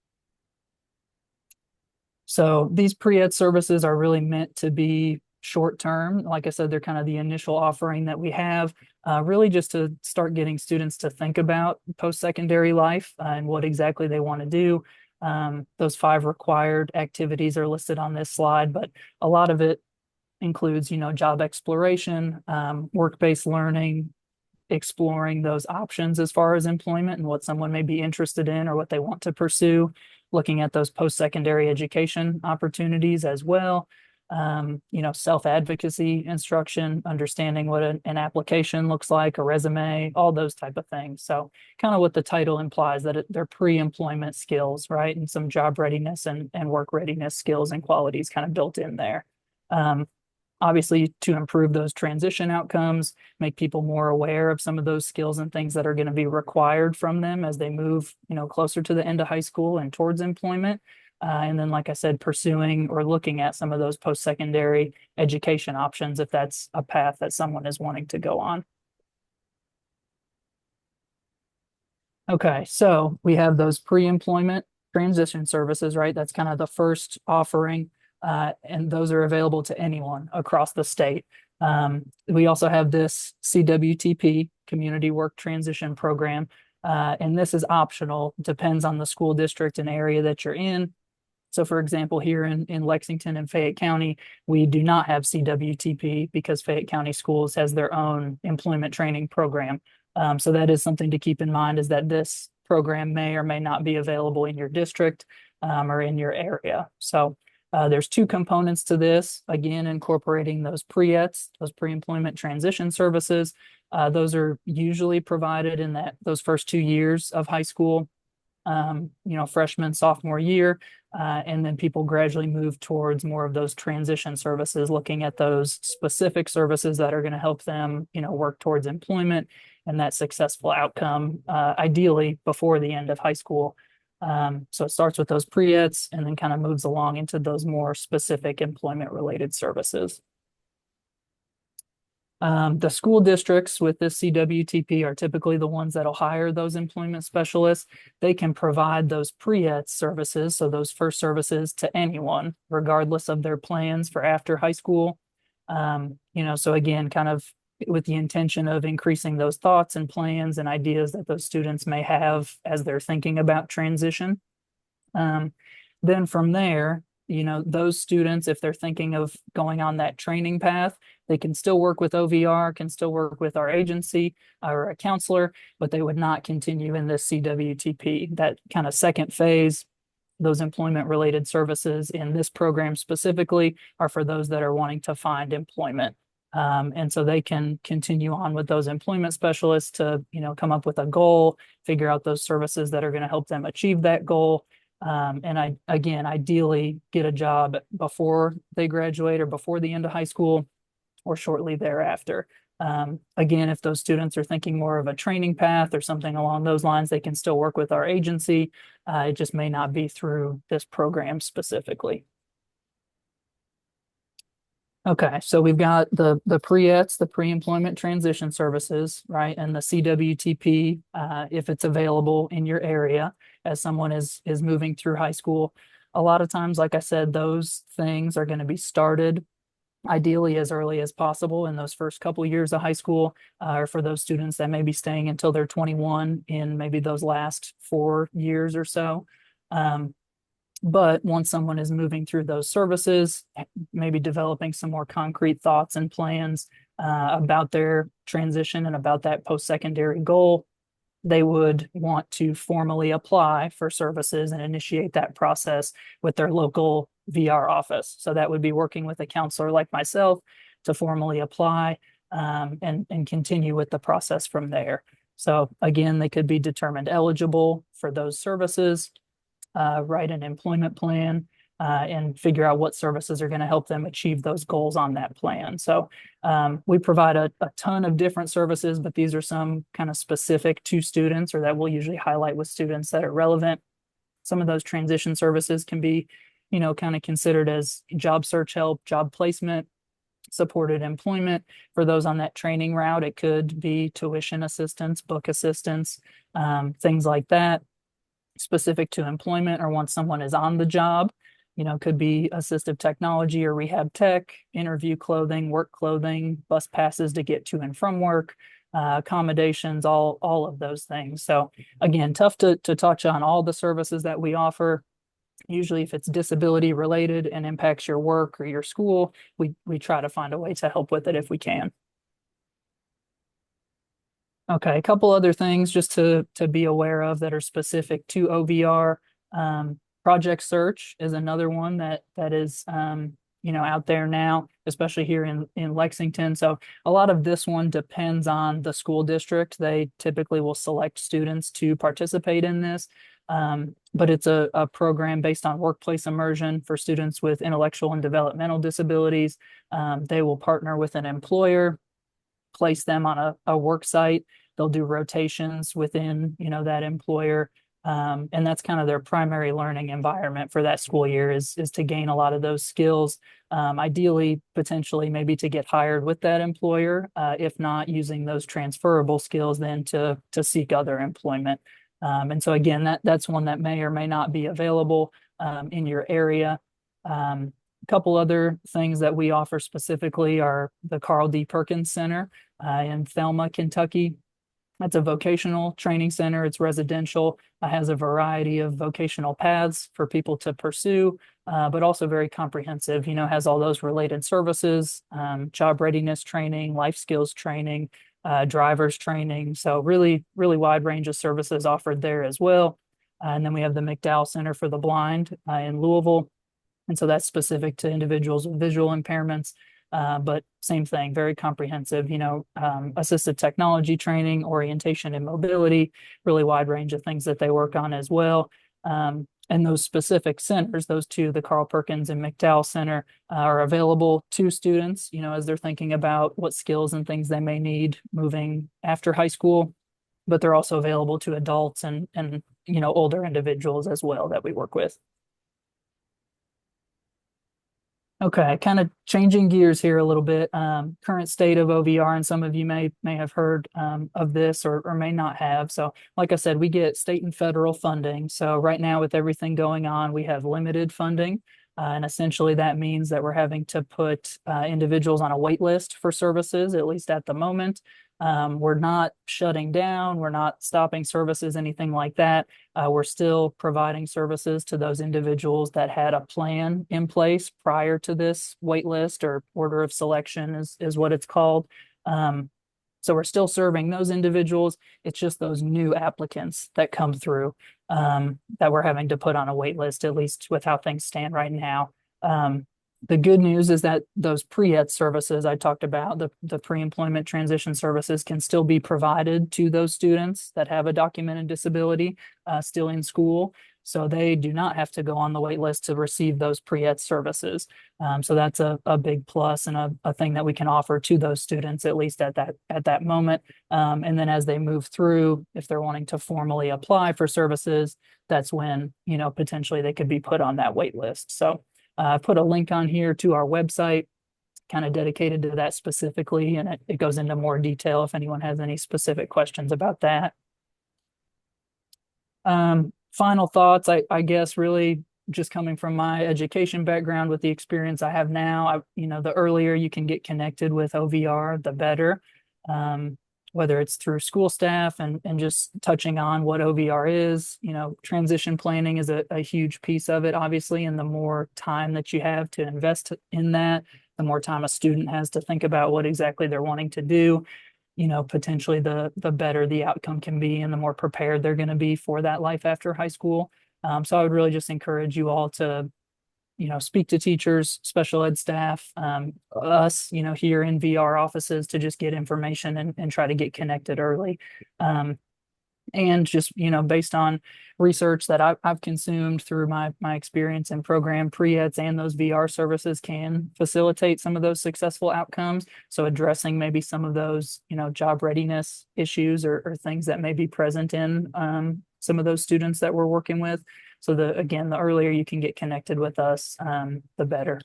So these pre-ed services are really meant to be short term. Like I said, they're kind of the initial offering that we have, really just to start getting students to think about post-secondary life and what exactly they want to do. Those 5 required activities are listed on this slide, but a lot of it includes, job exploration, work-based learning, exploring those options as far as employment and what someone may be interested in or what they want to pursue, looking at those post-secondary education opportunities as well. Self-advocacy instruction, understanding what an application looks like, a resume, all those type of things. So kind of what the title implies, that they're pre-employment skills, right? And some job readiness and work readiness skills and qualities kind of built in there. Obviously, to improve those transition outcomes, make people more aware of some of those skills and things that are going to be required from them as they move, closer to the end of high school and towards employment. And then, like I said, pursuing or looking at some of those post-secondary education options if that's a path that someone is wanting to go on. Okay, so we have those pre-employment transition services, right? That's kind of the first offering. And those are available to anyone across the state. We also have this CWTP, Community Work Transition Program, and this is optional, depends on the school district and area that you're in. So for example, here in Lexington and Fayette County, we do not have CWTP because Fayette County Schools has their own employment training program. So that is something to keep in mind, is that this program may or may not be available in your district or in your area. So there's 2 components to this, again, incorporating those pre-ETs, those pre-employment transition services. Those are usually provided in those first 2 years of high school, freshman, sophomore year, and then people gradually move towards more of those transition services, looking at those specific services that are going to help them, work towards employment and that successful outcome, ideally before the end of high school. So it starts with those pre-ETs and then kind of moves along into those more specific employment related services. The school districts with this CWTP are typically the ones that'll hire those employment specialists. They can provide those pre-ETS services, so those first services to anyone, regardless of their plans for after high school. So again, kind of with the intention of increasing those thoughts and plans and ideas that those students may have as they're thinking about transition. Then from there, those students, if they're thinking of going on that training path, they can still work with OVR, can still work with our agency or a counselor, but they would not continue in this CWTP. That kind of second phase, those employment related services in this program specifically are for those that are wanting to find employment. And so they can continue on with those employment specialists to, come up with a goal, figure out those services that are going to help them achieve that goal. Ideally get a job before they graduate or before the end of high school or shortly thereafter. Again, if those students are thinking more of a training path or something along those lines, they can still work with our agency. It just may not be through this program specifically. Okay, so we've got the pre-ETS, the pre-employment transition services, right? And the CWTP, if it's available in your area as someone is moving through high school. A lot of times, like I said, those things are going to be started ideally as early as possible in those first couple years of high school, or for those students that may be staying until they're 21 in maybe those last 4 years or so. But once someone is moving through those services, maybe developing some more concrete thoughts and plans about their transition and about that post-secondary goal, they would want to formally apply for services and initiate that process with their local VR office. So that would be working with a counselor like myself to formally apply and continue with the process from there. So again, they could be determined eligible for those services, write an employment plan, and figure out what services are going to help them achieve those goals on that plan. So we provide a ton of different services, but these are some kind of specific to students or that we'll usually highlight with students that are relevant. Some of those transition services can be, kind of considered as job search help, job placement, supported employment. For those on that training route, it could be tuition assistance, book assistance, things like that. Specific to employment or once someone is on the job, could be assistive technology or rehab tech, interview clothing, work clothing, bus passes to get to and from work, accommodations, all of those things. So again, tough to touch on all the services that we offer. Usually if it's disability related and impacts your work or your school, we try to find a way to help with it if we can. Okay, a couple other things just to be aware of that are specific to OVR. Project Search is another one that is out there now, especially here in Lexington. So a lot of this one depends on the school district. They typically will select students to participate in this. But it's a program based on workplace immersion for students with intellectual and developmental disabilities. They will partner with an employer, place them on a work site. They'll do rotations within, that employer. And that's kind of their primary learning environment for that school year is to gain a lot of those skills. Ideally, potentially maybe to get hired with that employer, if not using those transferable skills then to seek other employment. And so again, that's one that may or may not be available in your area. A couple other things that we offer specifically are the Carl D. Perkins Center in Thelma, Kentucky. That's a vocational training center. It's residential. It has a variety of vocational paths for people to pursue, but also very comprehensive, has all those related services, job readiness training, life skills training, driver's training. So really, really wide range of services offered there as well. And then we have the McDowell Center for the Blind in Louisville. And so that's specific to individuals with visual impairments. But same thing, very comprehensive, assistive technology training, orientation and mobility, really wide range of things that they work on as well. And those specific centers, those two, the Carl Perkins and McDowell Center, are available to students, as they're thinking about what skills and things they may need moving after high school. But they're also available to adults and older individuals as well that we work with. Okay, kind of changing gears here a little bit. Current state of OVR, and some of you may have heard of this or may not have. So, like I said, we get state and federal funding. So right now, with everything going on, we have limited funding, and essentially that means that we're having to put individuals on a wait list for services, at least at the moment. We're not shutting down, we're not stopping services, anything like that. We're still providing services to those individuals that had a plan in place prior to this wait list, or order of selection is what it's called. So we're still serving those individuals. It's just those new applicants that come through that we're having to put on a wait list, at least with how things stand right now. The good news is that those pre-ed services I talked about, the pre-employment transition services, can still be provided to those students that have a documented disability still in school. So they do not have to go on the wait list to receive those pre-ed services. So that's a big plus and a thing that we can offer to those students, at least at that moment. And then as they move through, if they're wanting to formally apply for services, that's when, potentially they could be put on that wait list. So I put a link on here to our website, kind of dedicated to that specifically, and it goes into more detail if anyone has any specific questions about that. Final thoughts, I guess, really just coming from my education background with the experience I have now, the earlier you can get connected with OVR, the better. Whether it's through school staff and just touching on what OVR is, transition planning is a huge piece of it, obviously. And the more time that you have to invest in that, the more time a student has to think about what exactly they're wanting to do, potentially the better the outcome can be and the more prepared they're going to be for that life after high school. So I would really just encourage you all to speak to teachers, special ed staff, us, here in VR offices, to just get information and try to get connected early. And just, based on research that I've consumed through my experience in program pre-eds, and those VR services can facilitate some of those successful outcomes. So addressing maybe some of those, job readiness issues or things that may be present in some of those students that we're working with. So again, the earlier you can get connected with us, the better.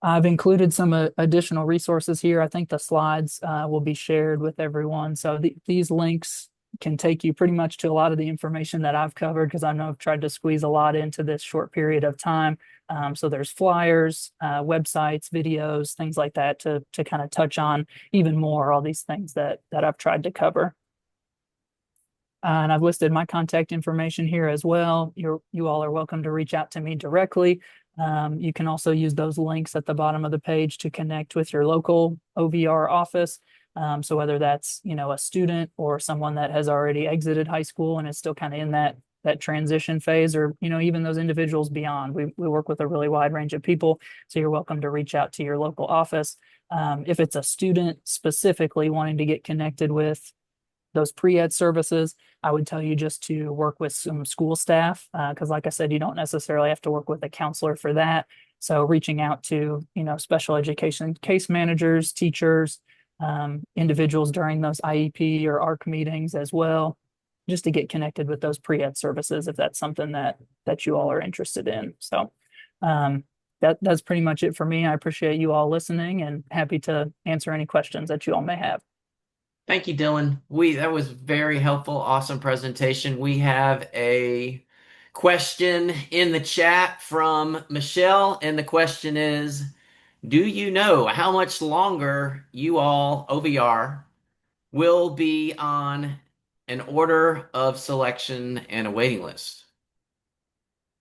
I've included some additional resources here. I think the slides will be shared with everyone. So these links can take you pretty much to a lot of the information that I've covered, because I know I've tried to squeeze a lot into this short period of time. So there's flyers, websites, videos, things like that to kind of touch on even more all these things that I've tried to cover. And I've listed my contact information here as well. You all are welcome to reach out to me directly. You can also use those links at the bottom of the page to connect with your local OVR office. So whether that's, a student or someone that has already exited high school and is still kind of in that transition phase, or, even those individuals beyond. We work with a really wide range of people. So you're welcome to reach out to your local office. If it's a student specifically wanting to get connected with those pre-ed services, I would tell you just to work with some school staff, because like I said, you don't necessarily have to work with a counselor for that. So reaching out to, special education case managers, teachers, individuals during those IEP or ARC meetings as well, just to get connected with those pre-ed services if that's something that you all are interested in. So that's pretty much it for me. I appreciate you all listening and happy to answer any questions that you all may have. Thank you, Dylan. That was very helpful, awesome presentation. We have a question in the chat from Michelle, and the question is, do you know how much longer you all, OVR, will be on an order of selection and a waiting list?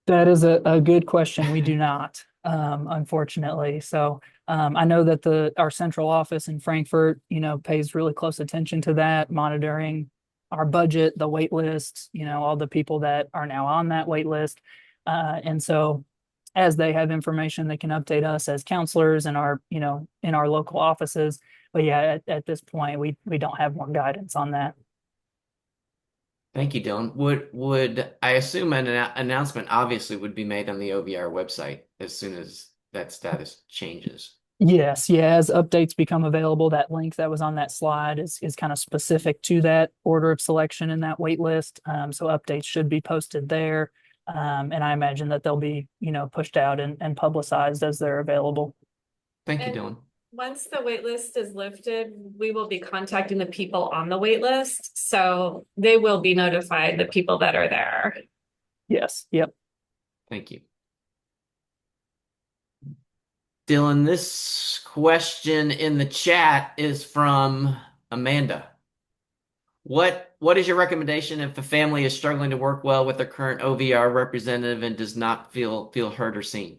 That is a good question. We do not, unfortunately. So I know that our central office in Frankfurt, pays really close attention to that, monitoring our budget, the wait list, all the people that are now on that wait list. And so as they have information, they can update us as counselors in our local offices. But yeah, at this point, we don't have more guidance on that. Thank you, Dylan. Would I assume an announcement obviously would be made on the OVR website as soon as that status changes? Yes, yeah. As updates become available, that link that was on that slide is kind of specific to that order of selection in that wait list. So updates should be posted there. And I imagine that they'll be, pushed out and publicized as they're available. Thank you, And Dylan. once the wait list is lifted, we will be contacting the people on the wait list. So they will be notified, the people that are there. Yes. Yep. Thank you. Dylan, this question in the chat is from Amanda. What is your recommendation if a family is struggling to work well with their current OVR representative and does not feel heard or seen?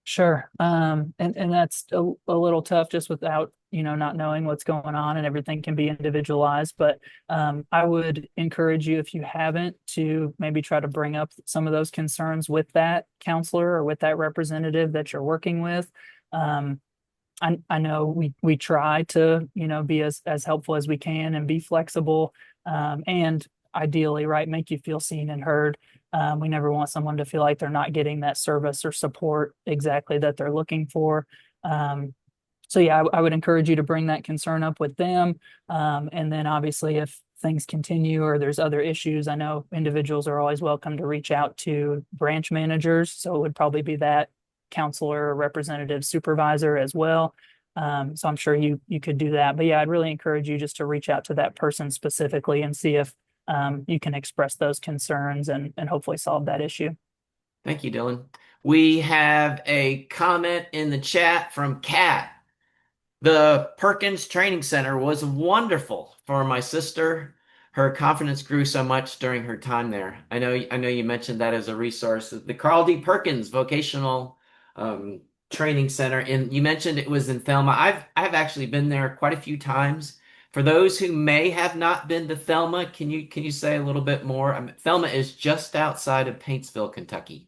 Sure. And that's a little tough just without, not knowing what's going on, and everything can be individualized. But I would encourage you, if you haven't, to maybe try to bring up some of those concerns with that counselor or with that representative that you're working with. I know we try to, be as helpful as we can and be flexible, and ideally, right, make you feel seen and heard. We never want someone to feel like they're not getting that service or support exactly that they're looking for. So yeah, I would encourage you to bring that concern up with them. And then obviously, if things continue or there's other issues, I know individuals are always welcome to reach out to branch managers. So it would probably be that counselor or representative supervisor as well. So I'm sure you could do that. But yeah, I'd really encourage you just to reach out to that person specifically and see if you can express those concerns and hopefully solve that issue. Thank you, Dylan. We have a comment in the chat from Kat. The Perkins Training Center was wonderful for my sister. Her confidence grew so much during her time there. I know you mentioned that as a resource. The Carl D. Perkins Vocational Training Center, and you mentioned it was in Thelma. I've actually been there quite a few times. For those who may have not been to Thelma, can you say a little bit more? Thelma is just outside of Paintsville, Kentucky.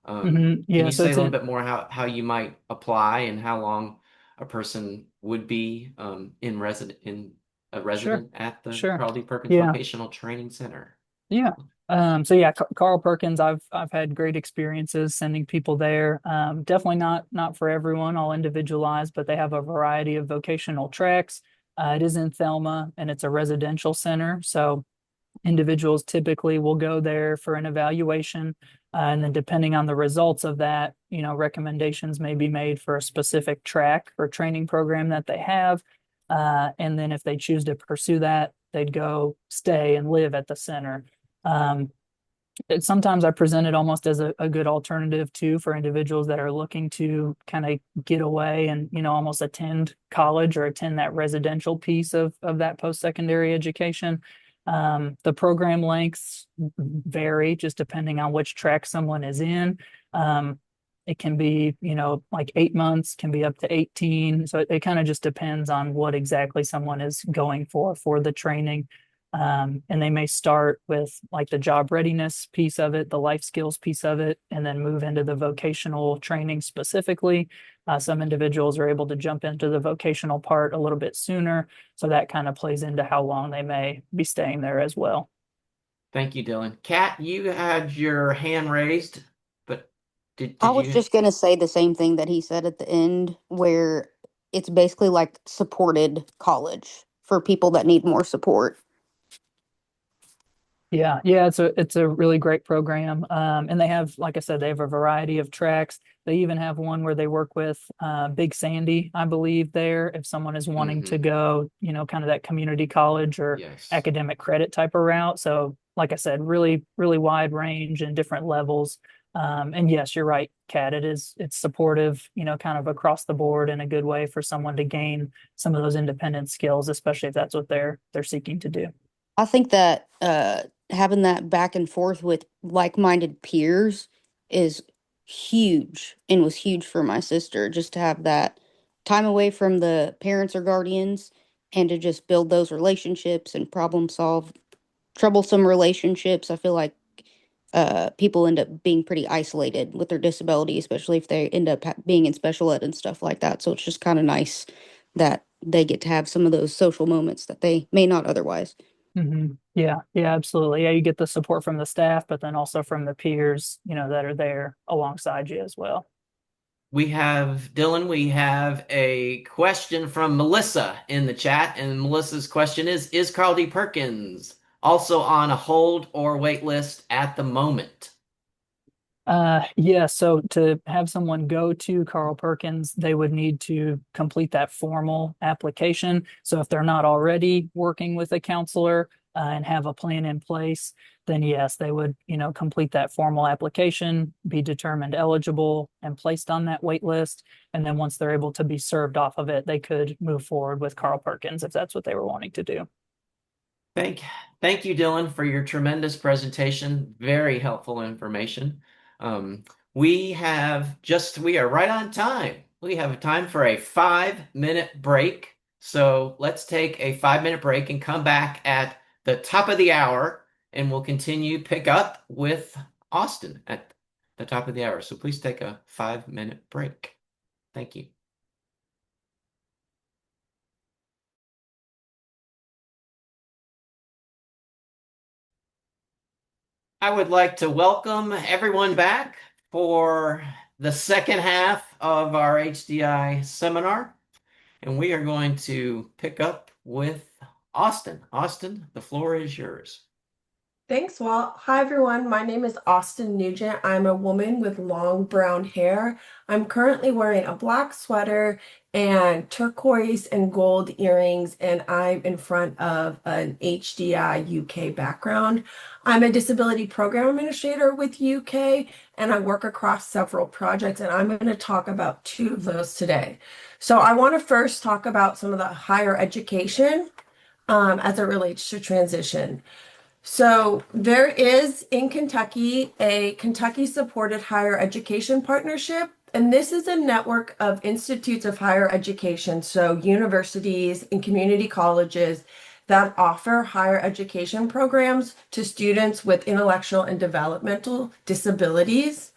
Can Yeah, you so say a it's little in. bit more how you might apply and how long a person would be in a Sure, resident at the sure. Carl D. Perkins Yeah. Vocational Training Center? Yeah. So yeah, Carl Perkins, I've had great experiences sending people there. Definitely not for everyone, all individualized, but they have a variety of vocational tracks. It is in Thelma and it's a residential center. So individuals typically will go there for an evaluation. And then depending on the results of that, recommendations may be made for a specific track or training program that they have. And then if they choose to pursue that, they'd go stay and live at the center. Um, Sometimes I present it almost as a good alternative too for individuals that are looking to kind of get away and almost attend college or attend that residential piece of that post-secondary education. The program lengths vary just depending on which track someone is in. It can be, like 8 months, can be up to 18. So it kind of just depends on what exactly someone is going for the training. And they may start with like the job readiness piece of it, the life skills piece of it, and then move into the vocational training specifically. Some individuals are able to jump into the vocational part a little bit sooner. So that kind of plays into how long they may be staying there as well. Thank you, Dylan. Kat, you had your hand raised, but I did was you? just going to say the same thing that he said at the end, where it's basically like supported college for people that need more support. Yeah, it's a really great program. And they have, like I said, they have a variety of tracks. They even have one where they work with Big Sandy, I believe, there, if someone is wanting to Hmm. go, kind of that community college or Yes. academic credit type of route. So, like I said, really, really wide range and different levels. And yes, you're right, Kat. It's supportive, kind of across the board in a good way for someone to gain some of those independent skills, especially if that's what they're seeking to do. I think that having that back and forth with like-minded peers is huge and was huge for my sister, just to have that time away from the parents or guardians and to just build those relationships and problem solve troublesome relationships. I feel like people end up being pretty isolated with their disability, especially if they end up being in special ed and stuff like that. So it's just kind of nice that they get to have some of those social moments that they may not otherwise. Yeah, absolutely. Yeah, you get the support from the staff, but then also from the peers, that are there alongside you as well. Dylan, we have a question from Melissa in the chat, and Melissa's question is Carl D. Perkins also on a hold or wait list at the moment? Yeah, so to have someone go to Carl Perkins, they would need to complete that formal application. So if they're not already working with a counselor and have a plan in place, then yes, they would, complete that formal application, be determined eligible and placed on that wait list. And then once they're able to be served off of it, they could move forward with Carl Perkins if that's what they were wanting to do. Thank, thank you, Dylan, for your tremendous presentation. Very helpful information. Um, we are right on time. We have time for a 5 minute break. So let's take a 5 minute break and come back at the top of the hour, and we'll pick up with Austin at the top of the hour. So please take a 5 minute break. Thank you. I would like to welcome everyone back for the second half of our HDI seminar, and we are going to pick up with Austin. Austin, the floor is yours. Thanks, Walt. Hi, everyone. My name is Austin Nugent. I'm a woman with long brown hair. I'm currently wearing a black sweater and turquoise and gold earrings, and I'm in front of an HDI UK background. I'm a disability program administrator with UK, and I work across several projects, and I'm going to talk about two of those today. So I want to first talk about some of the higher education as it relates to transition. So there is in Kentucky a Kentucky Supported Higher Education Partnership, and this is a network of institutes of higher education, so universities and community colleges that offer higher education programs to students with intellectual and developmental disabilities.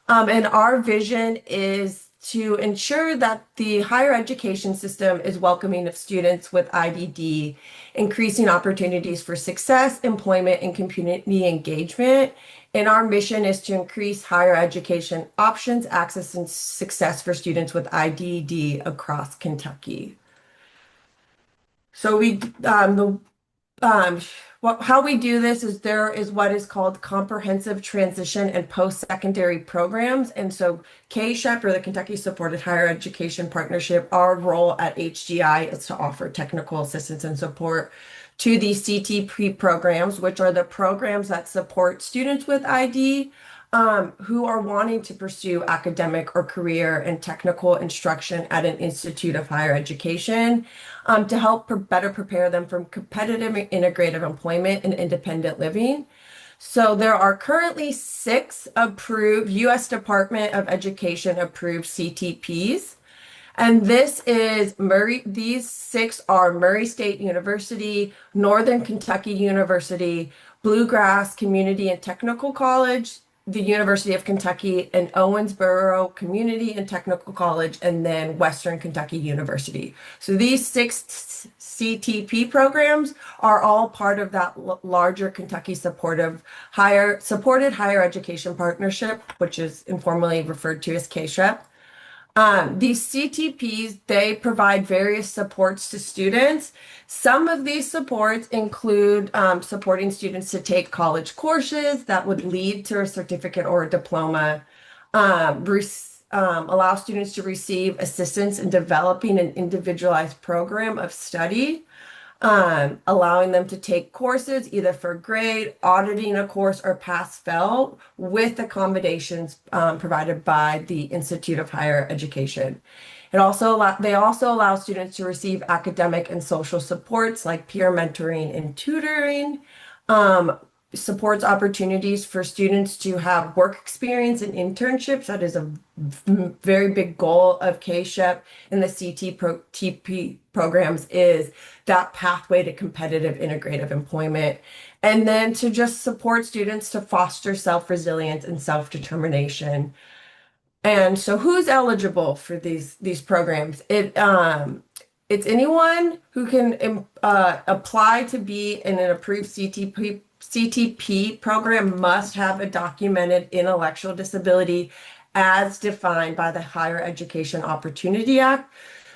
And our vision is to ensure that the higher education system is welcoming of students with IDD, increasing opportunities for success, employment, and community engagement. And our mission is to increase higher education options, access, and success for students with IDD across Kentucky. So um, how we do this is there is what is called comprehensive transition and post-secondary programs. And so KSHEP, or the Kentucky Supported Higher Education Partnership, our role at HGI is to offer technical assistance and support to these CTP programs, which are the programs that support students with ID who are wanting to pursue academic or career and technical instruction at an institute of higher education to help better prepare them for competitive and integrative employment and independent living. So there are currently 6 approved U.S. Department of Education approved CTPs. And these 6 are Murray State University, Northern Kentucky University, Bluegrass Community and Technical College, the University of Kentucky, and Owensboro Community and Technical College, and then Western Kentucky University. So these 6 CTP programs are all part of that larger Kentucky Supported Higher Education Partnership, which is informally referred to as KSHEP. These CTPs, they provide various supports to students. Some of these supports include supporting students to take college courses that would lead to a certificate or a diploma, allow students to receive assistance in developing an individualized program of study, allowing them to take courses either for grade, auditing a course, or pass-fail with accommodations provided by the Institute of Higher Education. They also allow students to receive academic and social supports like peer mentoring and tutoring, supports opportunities for students to have work experience and internships. That is a very big goal of KSHEP and the CTP programs, is that pathway to competitive integrative employment. And then to just support students to foster self-resilience and self-determination. And so who's eligible for these programs? It's anyone who can apply to be in an approved CTP program must have a documented intellectual disability as defined by the Higher Education Opportunity Act.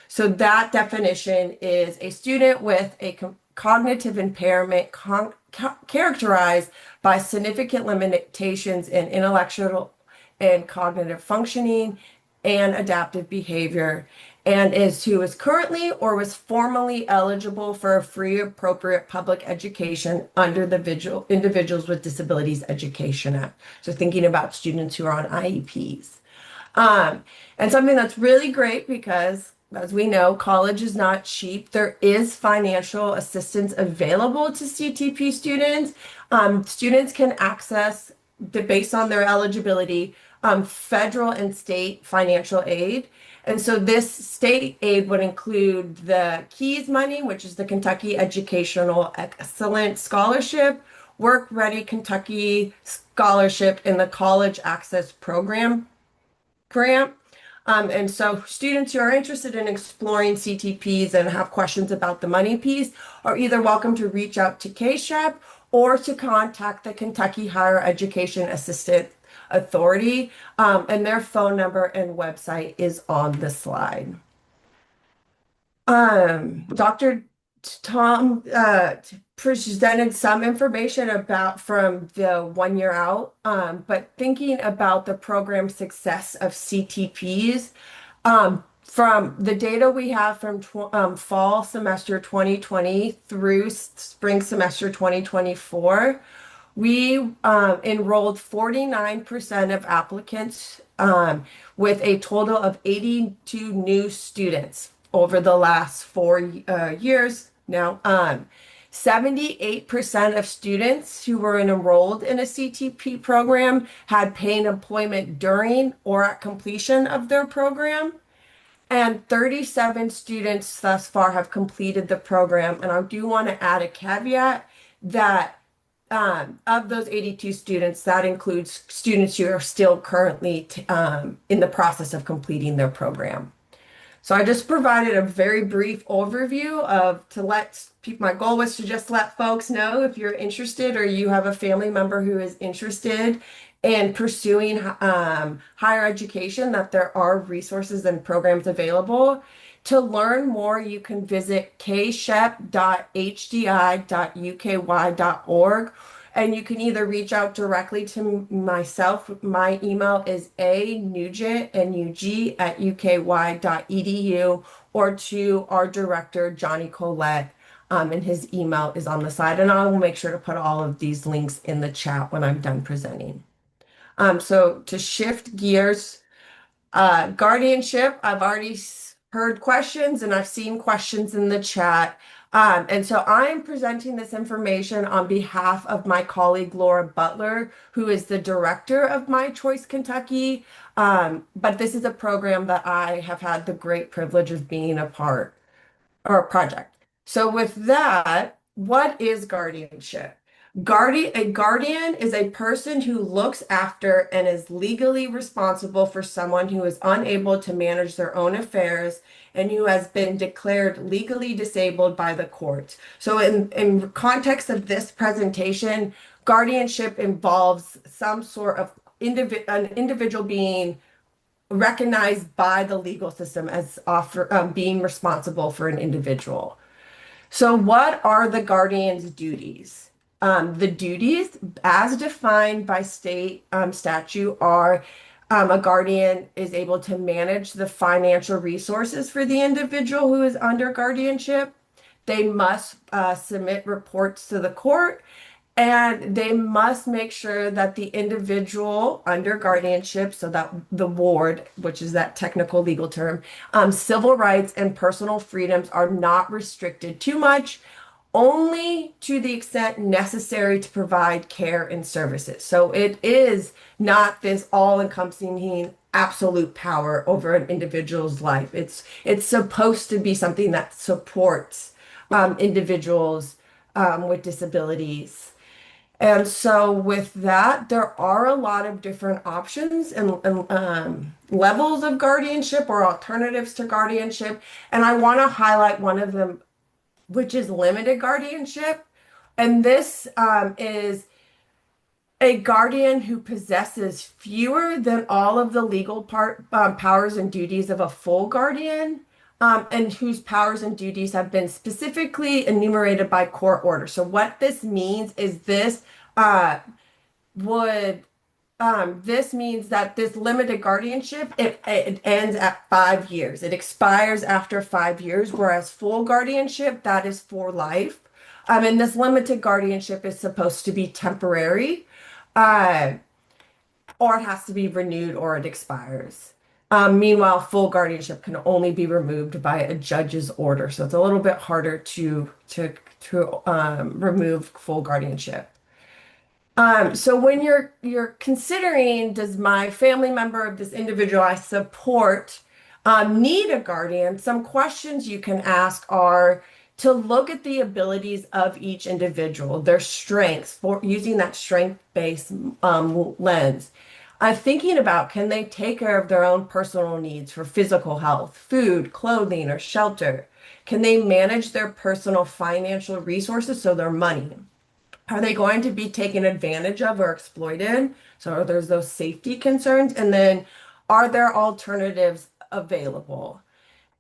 So that definition is a student with a cognitive impairment, characterized by significant limitations in intellectual and cognitive functioning and adaptive behavior, and is who is currently or was formerly eligible for a free appropriate public education under the Individuals with Disabilities Education Act. So thinking about students who are on IEPs. And something that's really great because, as we know, college is not cheap. There is financial assistance available to CTP students. Students can access, based on their eligibility, federal and state financial aid. And so this state aid would include the KEYS money, which is the Kentucky Educational Excellence Scholarship, Work Ready Kentucky Scholarship, and the College Access Program grant. And so students who are interested in exploring CTPs and have questions about the money piece are either welcome to reach out to KSHEP or to contact the Kentucky Higher Education Assistance Authority. And their phone number and website is on the slide. Dr. Tom presented some information about from the 1 year out, but thinking about the program success of CTPs, from the data we have from fall semester 2020 through spring semester 2024, we enrolled 49% of applicants with a total of 82 new students over the last 4 years now. 78% of students who were enrolled in a CTP program had paid employment during or at completion of their program. And 37 students thus far have completed the program. And I do want to add a caveat that of those 82 students, that includes students who are still currently in the process of completing their program. So I just provided a very brief overview of to let people, my goal was to just let folks know if you're interested or you have a family member who is interested in pursuing higher education, that there are resources and programs available. To learn more, you can visit kshep.hdi.uky.org, and you can either reach out directly to myself. My email is anugent, N-U-G, @uky.edu, or to our director, Johnny Colette, and his email is on the side. And I will make sure to put all of these links in the chat when I'm done presenting. So to shift gears, guardianship, I've already heard questions and I've seen questions in the chat. And so I'm presenting this information on behalf of my colleague Laura Butler, who is the director of My Choice Kentucky. But this is a program that I have had the great privilege of being a part or a project. So with that, what is guardianship? A guardian is a person who looks after and is legally responsible for someone who is unable to manage their own affairs and who has been declared legally disabled by the court. So in context of this presentation, guardianship involves some sort of an individual being recognized by the legal system as being responsible for an individual. So what are the guardian's duties? The duties, as defined by state statute, are a guardian is able to manage the financial resources for the individual who is under guardianship. They must submit reports to the court, and they must make sure that the individual under guardianship, so that the ward, which is that technical legal term, civil rights and personal freedoms are not restricted too much, only to the extent necessary to provide care and services. So it is not this all-encompassing absolute power over an individual's life. It's supposed to be something that supports individuals with disabilities. And so with that, there are a lot of different options and levels of guardianship or alternatives to guardianship. And I want to highlight one of them, which is limited guardianship. And this is a guardian who possesses fewer than all of the legal powers and duties of a full guardian. and whose powers and duties have been specifically enumerated by court order. So what this means is uh, would this means that this limited guardianship, it ends at 5 years. It expires after 5 years, whereas full guardianship, that is for life. And this limited guardianship is supposed to be temporary, uh, or it has to be renewed or it expires. Meanwhile, full guardianship can only be removed by a judge's order, so it's a little bit harder to remove full guardianship. So when you're considering, does my family member of this individual I support need a guardian? Some questions you can ask are to look at the abilities of each individual, their strengths, for using that strength-based lens. Thinking about, can they take care of their own personal needs for physical health, food, clothing, or shelter? Can they manage their personal financial resources, so their money? Are they going to be taken advantage of or exploited? So there's those safety concerns. And then are there alternatives available?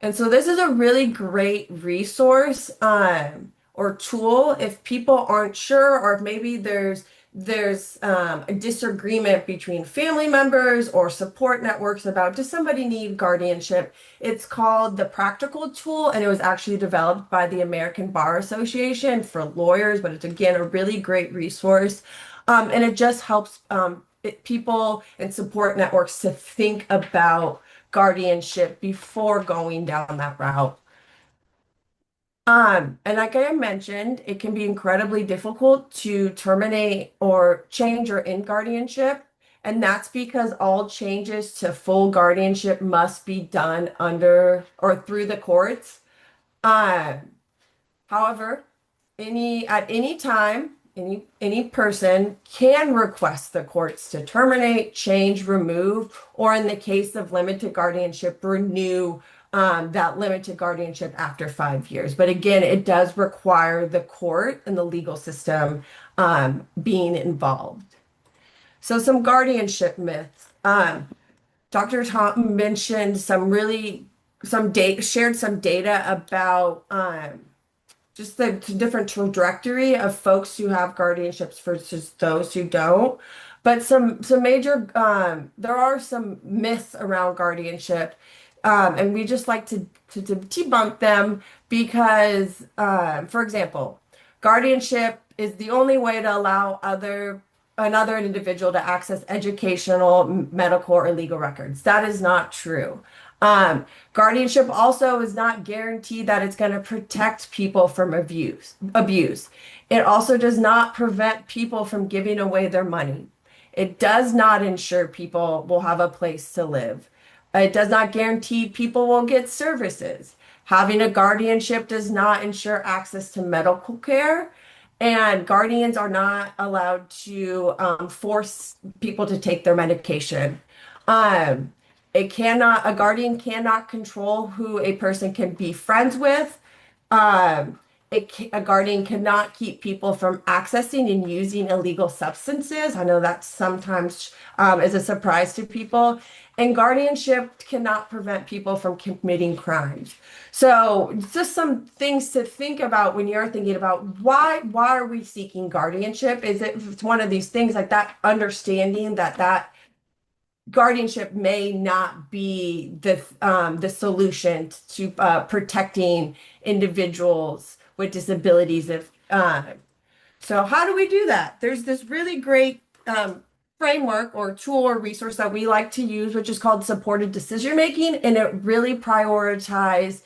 And so this is a really great resource or tool if people aren't sure, or if maybe there's a disagreement between family members or support networks about, does somebody need guardianship? It's called the Practical Tool, and it was actually developed by the American Bar Association for lawyers, but it's again a really great resource. And it just helps people and support networks to think about guardianship before going down that route. And like I mentioned, it can be incredibly difficult to terminate or change or end guardianship. And that's because all changes to full guardianship must be done under or through the courts. Uh, However, at any time, any person can request the courts to terminate, change, remove, or in the case of limited guardianship, renew that limited guardianship after 5 years. But again, it does require the court and the legal system being involved. So some guardianship myths. Dr. Tom mentioned some data, shared some data about just the different trajectory of folks who have guardianships versus those who don't. But some major there are some myths around guardianship, and we just like to debunk them because, for example, guardianship is the only way to allow another individual to access educational, medical, or legal records. That is not true. Guardianship also is not guaranteed that it's going to protect people from abuse. It also does not prevent people from giving away their money. It does not ensure people will have a place to live. It does not guarantee people will get services. Having a guardianship does not ensure access to medical care. And guardians are not allowed to force people to take their medication. Um, a guardian cannot control who a person can be friends with. Um, a guardian cannot keep people from accessing and using illegal substances. I know that sometimes is a surprise to people. And guardianship cannot prevent people from committing crimes. So just some things to think about when you're thinking about why are we seeking guardianship? It's one of these things like that understanding that guardianship may not be the solution to protecting individuals with disabilities. So how do we do that? There's this really great framework or tool or resource that we like to use, which is called supported decision making, and it really prioritizes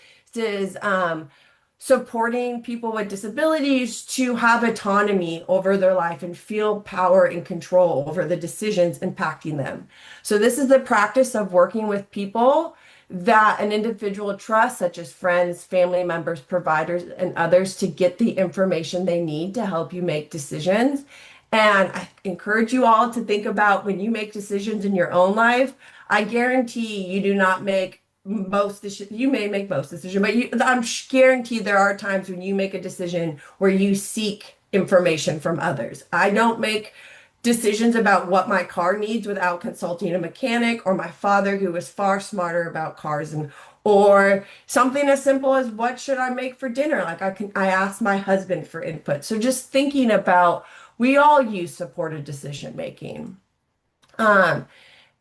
supporting people with disabilities to have autonomy over their life and feel power and control over the decisions impacting them. So this is the practice of working with people that an individual trusts, such as friends, family members, providers, and others, to get the information they need to help you make decisions. And I encourage you all to think about when you make decisions in your own life. I guarantee you do not make most decisions. You may make most decisions, but I'm guaranteed there are times when you make a decision where you seek information from others. I don't make decisions about what my car needs without consulting a mechanic or my father, who is far smarter about cars and Or something as simple as what should I make for dinner? Like I ask my husband for input. So just thinking about we all use supported decision making. Um,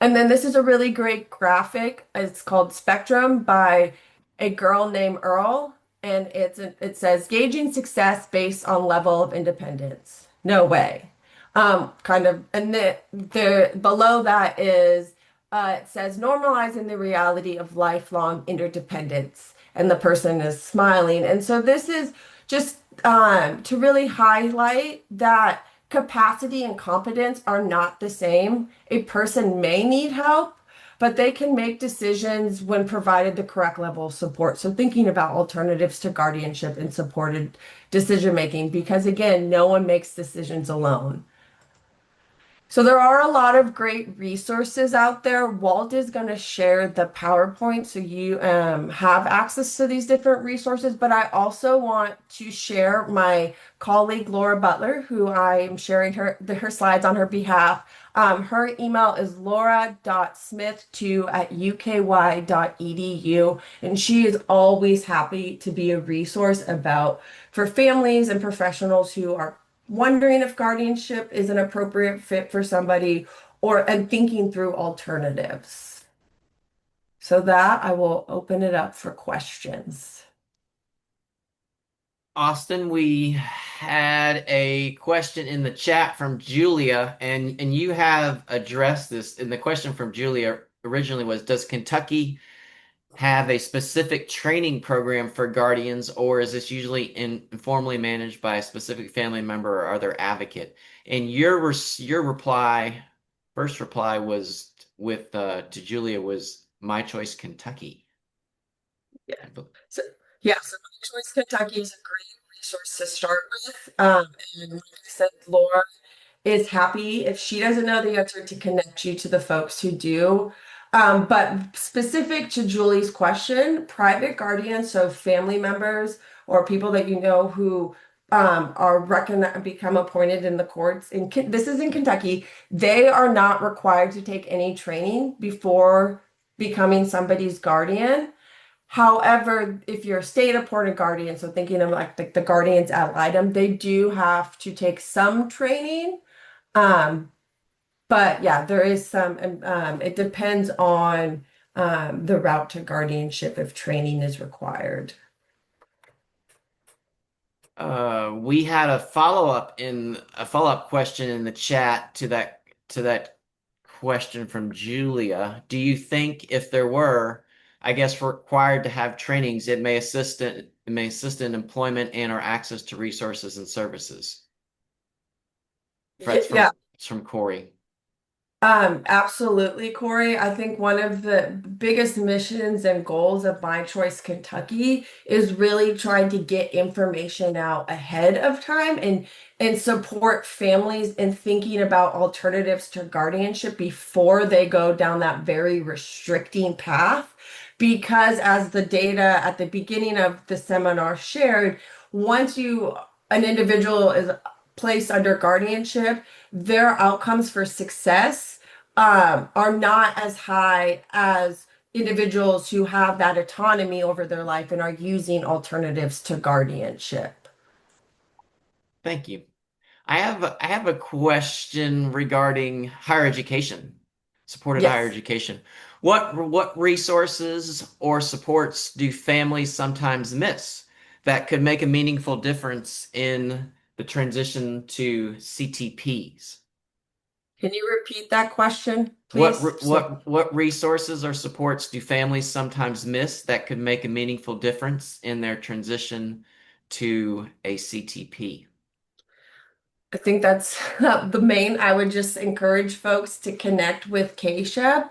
and then this is a really great graphic. It's called Spectrum by a girl named Earl, and it says gauging success based on level of independence. No way. Kind of, and the below that is it says normalizing the reality of lifelong interdependence, and the person is smiling. And so this is just to really highlight that capacity and competence are not the same. A person may need help, but they can make decisions when provided the correct level of support. So thinking about alternatives to guardianship and supported decision making, because again, no one makes decisions alone. So there are a lot of great resources out there. Walt is going to share the PowerPoint so you have access to these different resources. But I also want to share my colleague Laura Butler, who I am sharing her slides on her behalf. Her email is laura.smith2@uky.edu, and she is always happy to be a resource for families and professionals who are wondering if guardianship is an appropriate fit for somebody and thinking through alternatives. So that I will open it up for questions. Austin, we had a question in the chat from Julia, and you have addressed this. And the question from Julia originally was, does Kentucky have a specific training program for guardians, or is this usually informally managed by a specific family member or other advocate? And your reply, first reply was with to Julia was My Choice Kentucky. Yeah. So My Choice Kentucky is a great resource to start with. And like I said, Laura is happy if she doesn't know the answer to connect you to the folks who do. But specific to Julie's question, private guardians, so family members or people that you know who become appointed in the courts. This is in Kentucky. They are not required to take any training before becoming somebody's guardian. However, if you're a state appointed guardian, so thinking of like the guardians ad litem, they do have to take some training. Um, but yeah, there is some, it depends on the route to guardianship if training is required. We had a follow-up question in the chat to that question from Julia. Do you think if there were, I guess, required to have trainings, it may assist in employment and or access to resources and services? That's Yeah. from Corey. Absolutely, Corey. I think one of the biggest missions and goals of My Choice Kentucky is really trying to get information out ahead of time and support families in thinking about alternatives to guardianship before they go down that very restricting path. Because as the data at the beginning of the seminar shared, once an individual is placed under guardianship, their outcomes for success are not as high as individuals who have that autonomy over their life and are using alternatives to guardianship. Thank you. I have a question regarding higher education, supported higher Yes. education. What resources or supports do families sometimes miss that could make a meaningful difference in the transition to CTPs? Can you repeat that question, please? What resources or supports do families sometimes miss that could make a meaningful difference in their transition to a CTP? I think that's the main. I would just encourage folks to connect with KSHEP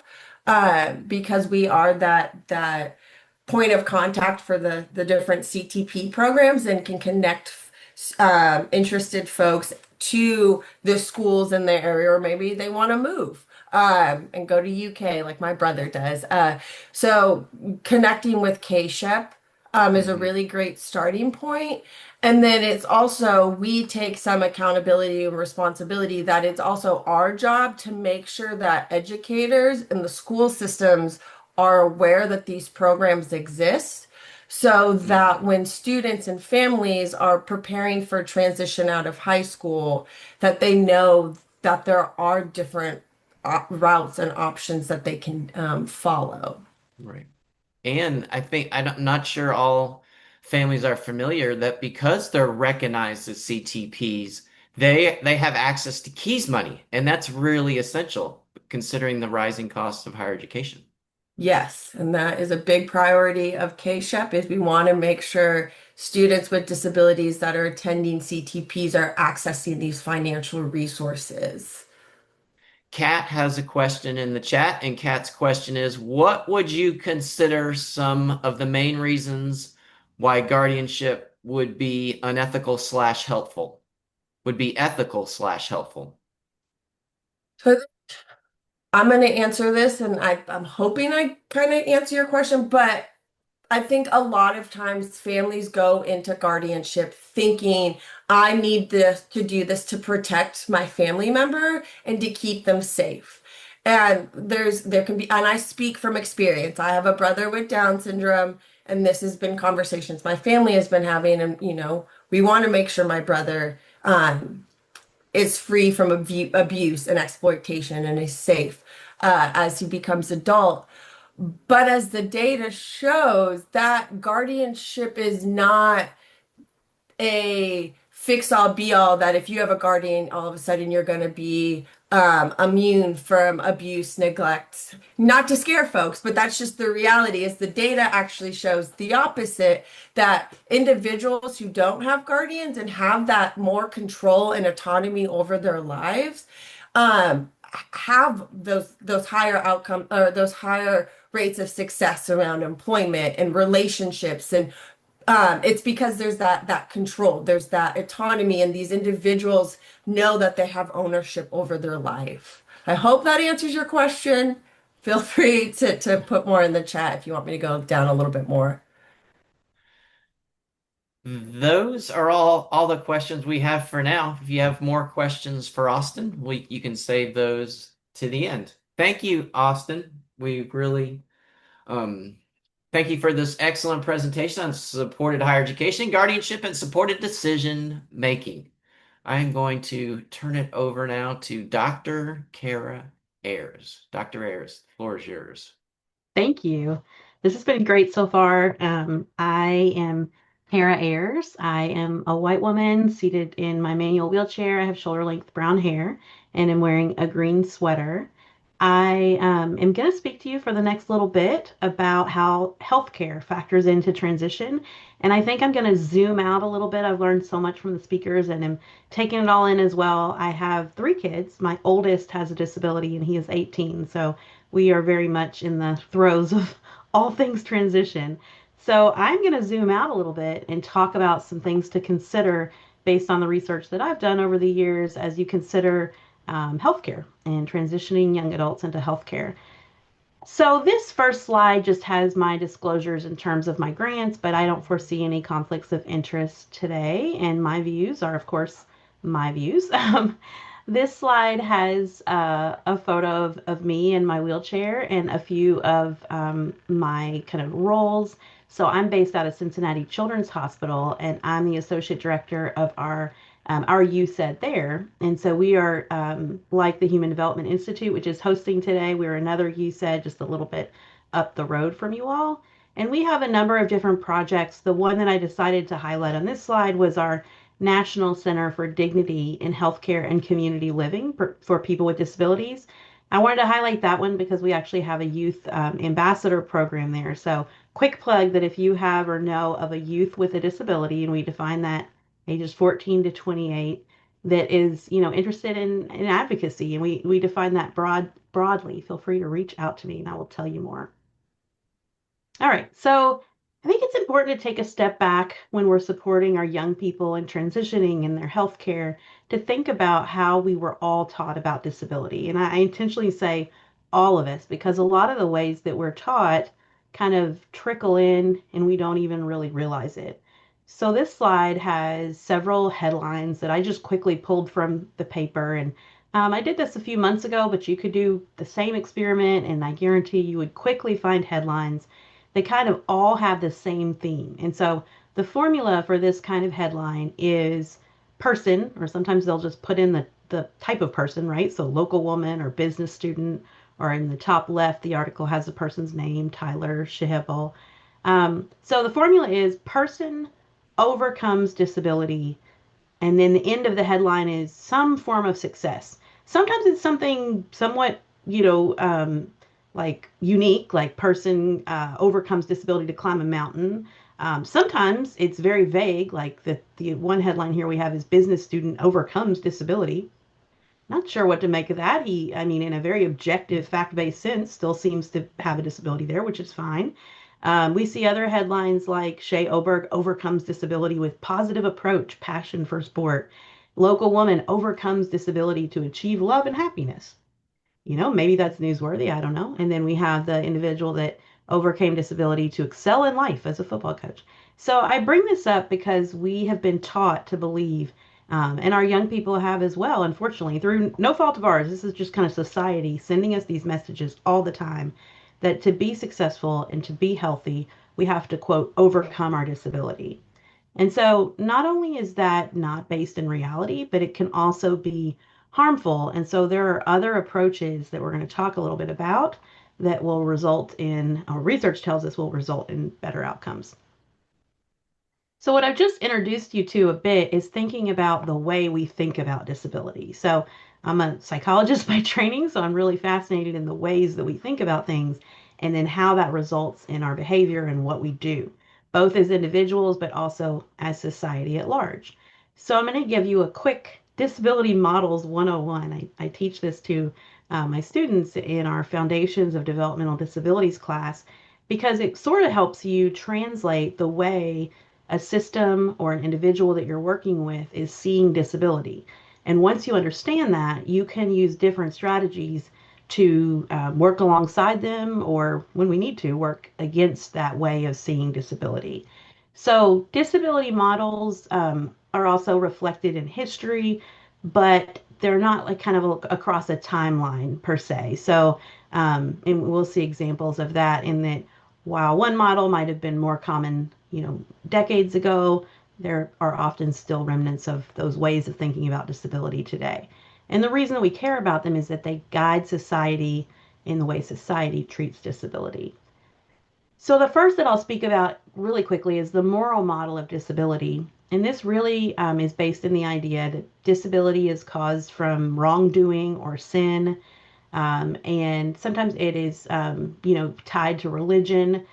because we are that point of contact for the different CTP programs and can connect interested folks to the schools in their area, or maybe they want to move and go to UK like my brother does. So connecting with KSHEP is a really great starting point. And then it's also, we take some accountability and responsibility that it's also our job to make sure that educators and the school systems are aware that these programs exist so that when students and families are preparing for transition out of high school, that they know that there are different routes and options that they can follow. Right. And I think I'm not sure all families are familiar that because they're recognized as CTPs, they have access to KEYS money, and that's really essential considering the rising costs of higher education. Yes, and that is a big priority of KSHEP is we want to make sure students with disabilities that are attending CTPs are accessing these financial resources. Kat has a question in the chat, and Kat's question is, what would you consider some of the main reasons why guardianship would be unethical slash helpful? Would be ethical slash helpful. So I'm going to answer this, and I'm hoping I kind of answer your question, but I think a lot of times families go into guardianship thinking, I need this to do this to protect my family member and to keep them safe. And there can be, and I speak from experience. I have a brother with Down syndrome, and this has been conversations my family has been having, and we want to make sure my brother is free from abuse and exploitation and is safe as he becomes adult. But as the data shows, that guardianship is not a fix all be all that if you have a guardian, all of a sudden you're going to be immune from abuse, neglect. Not to scare folks, but that's just the reality is the data actually shows the opposite, that individuals who don't have guardians and have that more control and autonomy over their lives have those higher outcome or those higher rates of success around employment and relationships and it's because there's that control, there's that autonomy, and these individuals know that they have ownership over their life. I hope that answers your question. Feel free to put more in the chat if you want me to go down a little bit more. Those are all the questions we have for now. If you have more questions for Austin, you can save those to the end. Thank you, Austin. We really um, thank you for this excellent presentation on supported higher education, guardianship, and supported decision making. I am going to turn it over now to Dr. Kara Ayers. Dr. Ayers, the floor is yours. Thank you. This has been great so far. I am Hera Ayers. I am a white woman seated in my manual wheelchair. I have shoulder length brown hair and am wearing a green sweater. I am going to speak to you for the next little bit about how healthcare factors into transition. And I think I'm going to zoom out a little bit. I've learned so much from the speakers and am taking it all in as well. I have 3 kids. My oldest has a disability and he is 18. So we are very much in the throes of all things transition. So I'm going to zoom out a little bit and talk about some things to consider based on the research that I've done over the years as you consider healthcare and transitioning young adults into healthcare. So this first slide just has my disclosures in terms of my grants, but I don't foresee any conflicts of interest today. And my views are, of course, my views. This slide has a photo of me in my wheelchair and a few of my kind of roles. So I'm based out of Cincinnati Children's Hospital, and I'm the associate director of our USED there. And so we are like the Human Development Institute, which is hosting today. We're another USED just a little bit up the road from you all. And we have a number of different projects. The one that I decided to highlight on this slide was our National Center for Dignity in Healthcare and Community Living for people with disabilities. I wanted to highlight that one because we actually have a youth ambassador program there. So quick plug that if you have or know of a youth with a disability, and we define that ages 14 to 28, that is, interested in advocacy, and we define that broadly, feel free to reach out to me and I will tell you more. All right, so I think it's important to take a step back when we're supporting our young people and transitioning in their healthcare to think about how we were all taught about disability. And I intentionally say all of us because a lot of the ways that we're taught kind of trickle in and we don't even really realize it. So this slide has several headlines that I just quickly pulled from the paper, and I did this a few months ago, but you could do the same experiment, and I guarantee you would quickly find headlines. They kind of all have the same theme. And so the formula for this kind of headline is person, or sometimes they'll just put in the type of person, right? So local woman or business student, or in the top left, the article has the person's name, Tyler Shehebel. So the formula is person overcomes disability, and then the end of the headline is some form of success. Sometimes it's something somewhat, like unique, like person overcomes disability to climb a mountain. Sometimes it's very vague, like the one headline here we have is business student overcomes disability. Not sure what to make of that. I mean, in a very objective, fact-based sense, still seems to have a disability there, which is fine. We see other headlines like Shay Oberg overcomes disability with positive approach, passion for sport. Local woman overcomes disability to achieve love and happiness. Maybe that's newsworthy. I don't know. And then we have the individual that overcame disability to excel in life as a football coach. So I bring this up because we have been taught to believe, and our young people have as well, unfortunately, through no fault of ours. This is just kind of society sending us these messages all the time that to be successful and to be healthy, we have to, quote, overcome our disability. And so not only is that not based in reality, but it can also be harmful. And so there are other approaches that we're going to talk a little bit about that will result in, or research tells us will result in better outcomes. So what I've just introduced you to a bit is thinking about the way we think about disability. So I'm a psychologist by training, so I'm really fascinated in the ways that we think about things and then how that results in our behavior and what we do, both as individuals, but also as society at large. So I'm going to give you a quick Disability Models 101. I teach this to my students in our Foundations of Developmental Disabilities class because it sort of helps you translate the way a system or an individual that you're working with is seeing disability. And once you understand that, you can use different strategies to work alongside them, or when we need to, work against that way of seeing disability. So disability models are also reflected in history, but they're not like kind of across a timeline per se. So, and we'll see examples of that in that while one model might have been more common, decades ago, there are often still remnants of those ways of thinking about disability today. And the reason that we care about them is that they guide society in the way society treats disability. So the first that I'll speak about really quickly is the moral model of disability. And this really is based in the idea that disability is caused from wrongdoing or sin. And sometimes it is, tied to religion.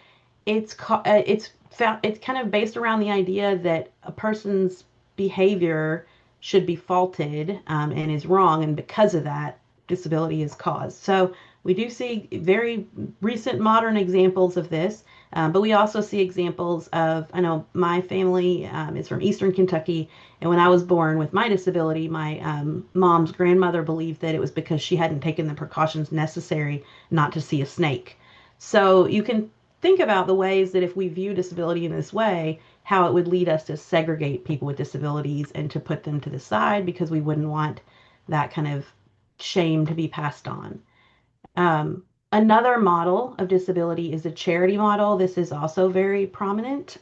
It's kind of based around the idea that a person's behavior should be faulted and is wrong, and because of that, disability is caused. So we do see very recent modern examples of this, but we also see examples of, I know my family is from Eastern Kentucky, and when I was born with my disability, my mom's grandmother believed that it was because she hadn't taken the precautions necessary not to see a snake. So you can think about the ways that if we view disability in this way, how it would lead us to segregate people with disabilities and to put them to the side because we wouldn't want that kind of shame to be passed on. Another model of disability is a charity model. This is also very prominent.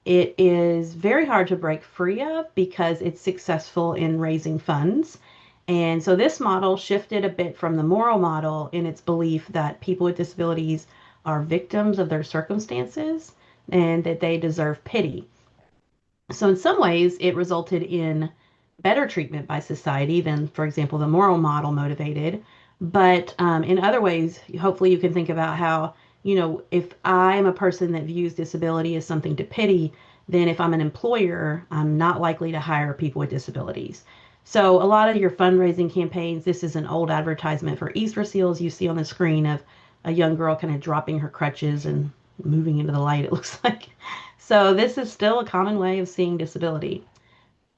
It is very hard to break free of because it's successful in raising funds. And so this model shifted a bit from the moral model in its belief that people with disabilities are victims of their circumstances and that they deserve pity. So in some ways, it resulted in better treatment by society than, for example, the moral model motivated. But in other ways, hopefully you can think about how, if I'm a person that views disability as something to pity, then if I'm an employer, I'm not likely to hire people with disabilities. So a lot of your fundraising campaigns, this is an old advertisement for Easter seals you see on the screen of a young girl kind of dropping her crutches and moving into the light, it looks like. So this is still a common way of seeing disability.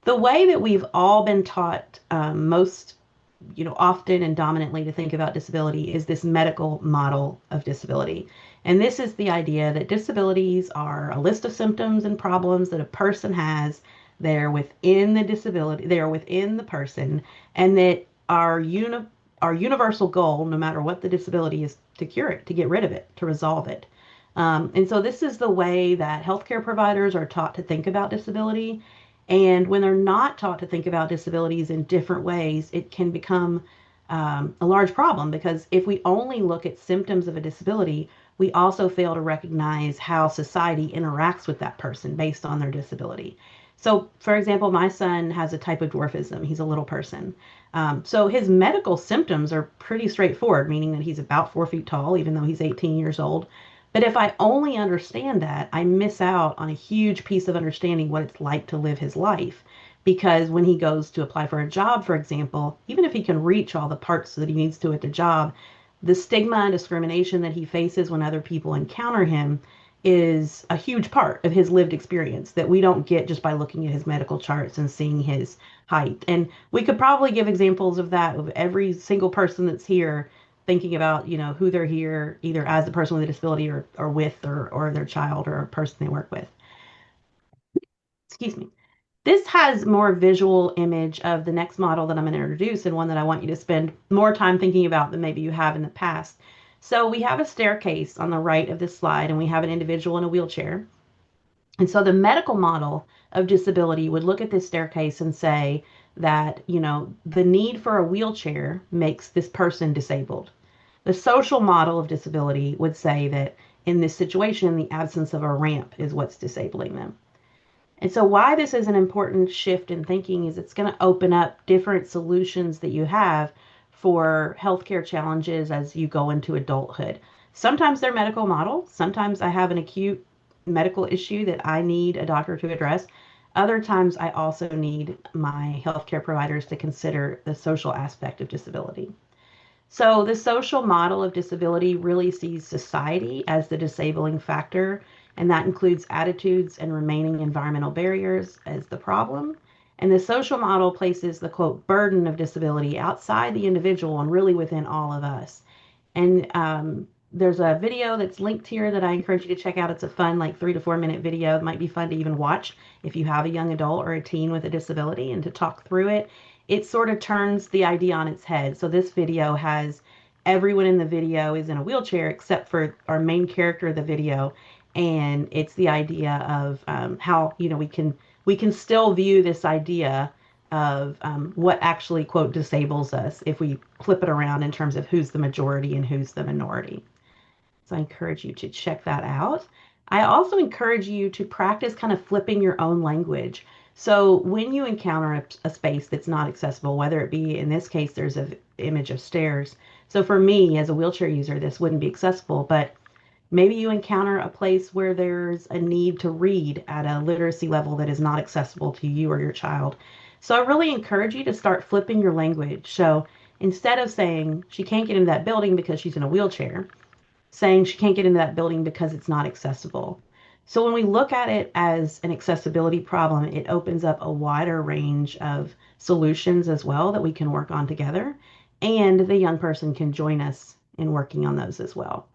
The way that we've all been taught most, often and dominantly to think about disability is this medical model of disability. And this is the idea that disabilities are a list of symptoms and problems that a person has. They're within the disability, they're within the person, and that our uni our universal goal, no matter what the disability, is to cure it, to get rid of it, to resolve it. And so this is the way that healthcare providers are taught to think about disability. And when they're not taught to think about disabilities in different ways, it can become a large problem, because if we only look at symptoms of a disability, we also fail to recognize how society interacts with that person based on their disability. So, for example, my son has a type of dwarfism. He's a little person. So his medical symptoms are pretty straightforward, meaning that he's about 4 feet tall, even though he's 18 years old. But if I only understand that, I miss out on a huge piece of understanding what it's like to live his life. Because when he goes to apply for a job, for example, even if he can reach all the parts that he needs to at the job, the stigma and discrimination that he faces when other people encounter him is a huge part of his lived experience that we don't get just by looking at his medical charts and seeing his height. And we could probably give examples of that of every single person that's here, thinking about, who they're here either as a person with a disability, or with, or their child, or a person they work with. Excuse me. This has more visual image of the next model that I'm going to introduce, and one that I want you to spend more time thinking about than maybe you have in the past. So we have a staircase on the right of this slide, and we have an individual in a wheelchair. And so the medical model of disability would look at this staircase and say that, the need for a wheelchair makes this person disabled. The social model of disability would say that in this situation, the absence of a ramp is what's disabling them. And so why this is an important shift in thinking is it's going to open up different solutions that you have for healthcare challenges as you go into adulthood. Sometimes they're medical model. Sometimes I have an acute medical issue that I need a doctor to address. Other times I also need my healthcare providers to consider the social aspect of disability. So the social model of disability really sees society as the disabling factor, and that includes attitudes and remaining environmental barriers as the problem. And the social model places the quote burden of disability outside the individual and really within all of us. And there's a video that's linked here that I encourage you to check out. It's a fun, like 3 to 4 minute video. It might be fun to even watch if you have a young adult or a teen with a disability, and to talk through it. It sort of turns the idea on its head. So this video has everyone in the video is in a wheelchair except for our main character of the video. And it's the idea of how, we can still view this idea of what actually, quote, disables us if we flip it around in terms of who's the majority and who's the minority. So I encourage you to check that out. I also encourage you to practice kind of flipping your own language. So when you encounter a space that's not accessible, whether it be, in this case, there's an image of stairs. So for me, as a wheelchair user, this wouldn't be accessible, but maybe you encounter a place where there's a need to read at a literacy level that is not accessible to you or your child. So I really encourage you to start flipping your language. So instead of saying she can't get into that building because she's in a wheelchair, saying she can't get into that building because it's not accessible. So when we look at it as an accessibility problem, it opens up a wider range of solutions as well that we can work on together. And the young person can join us in working on those as well.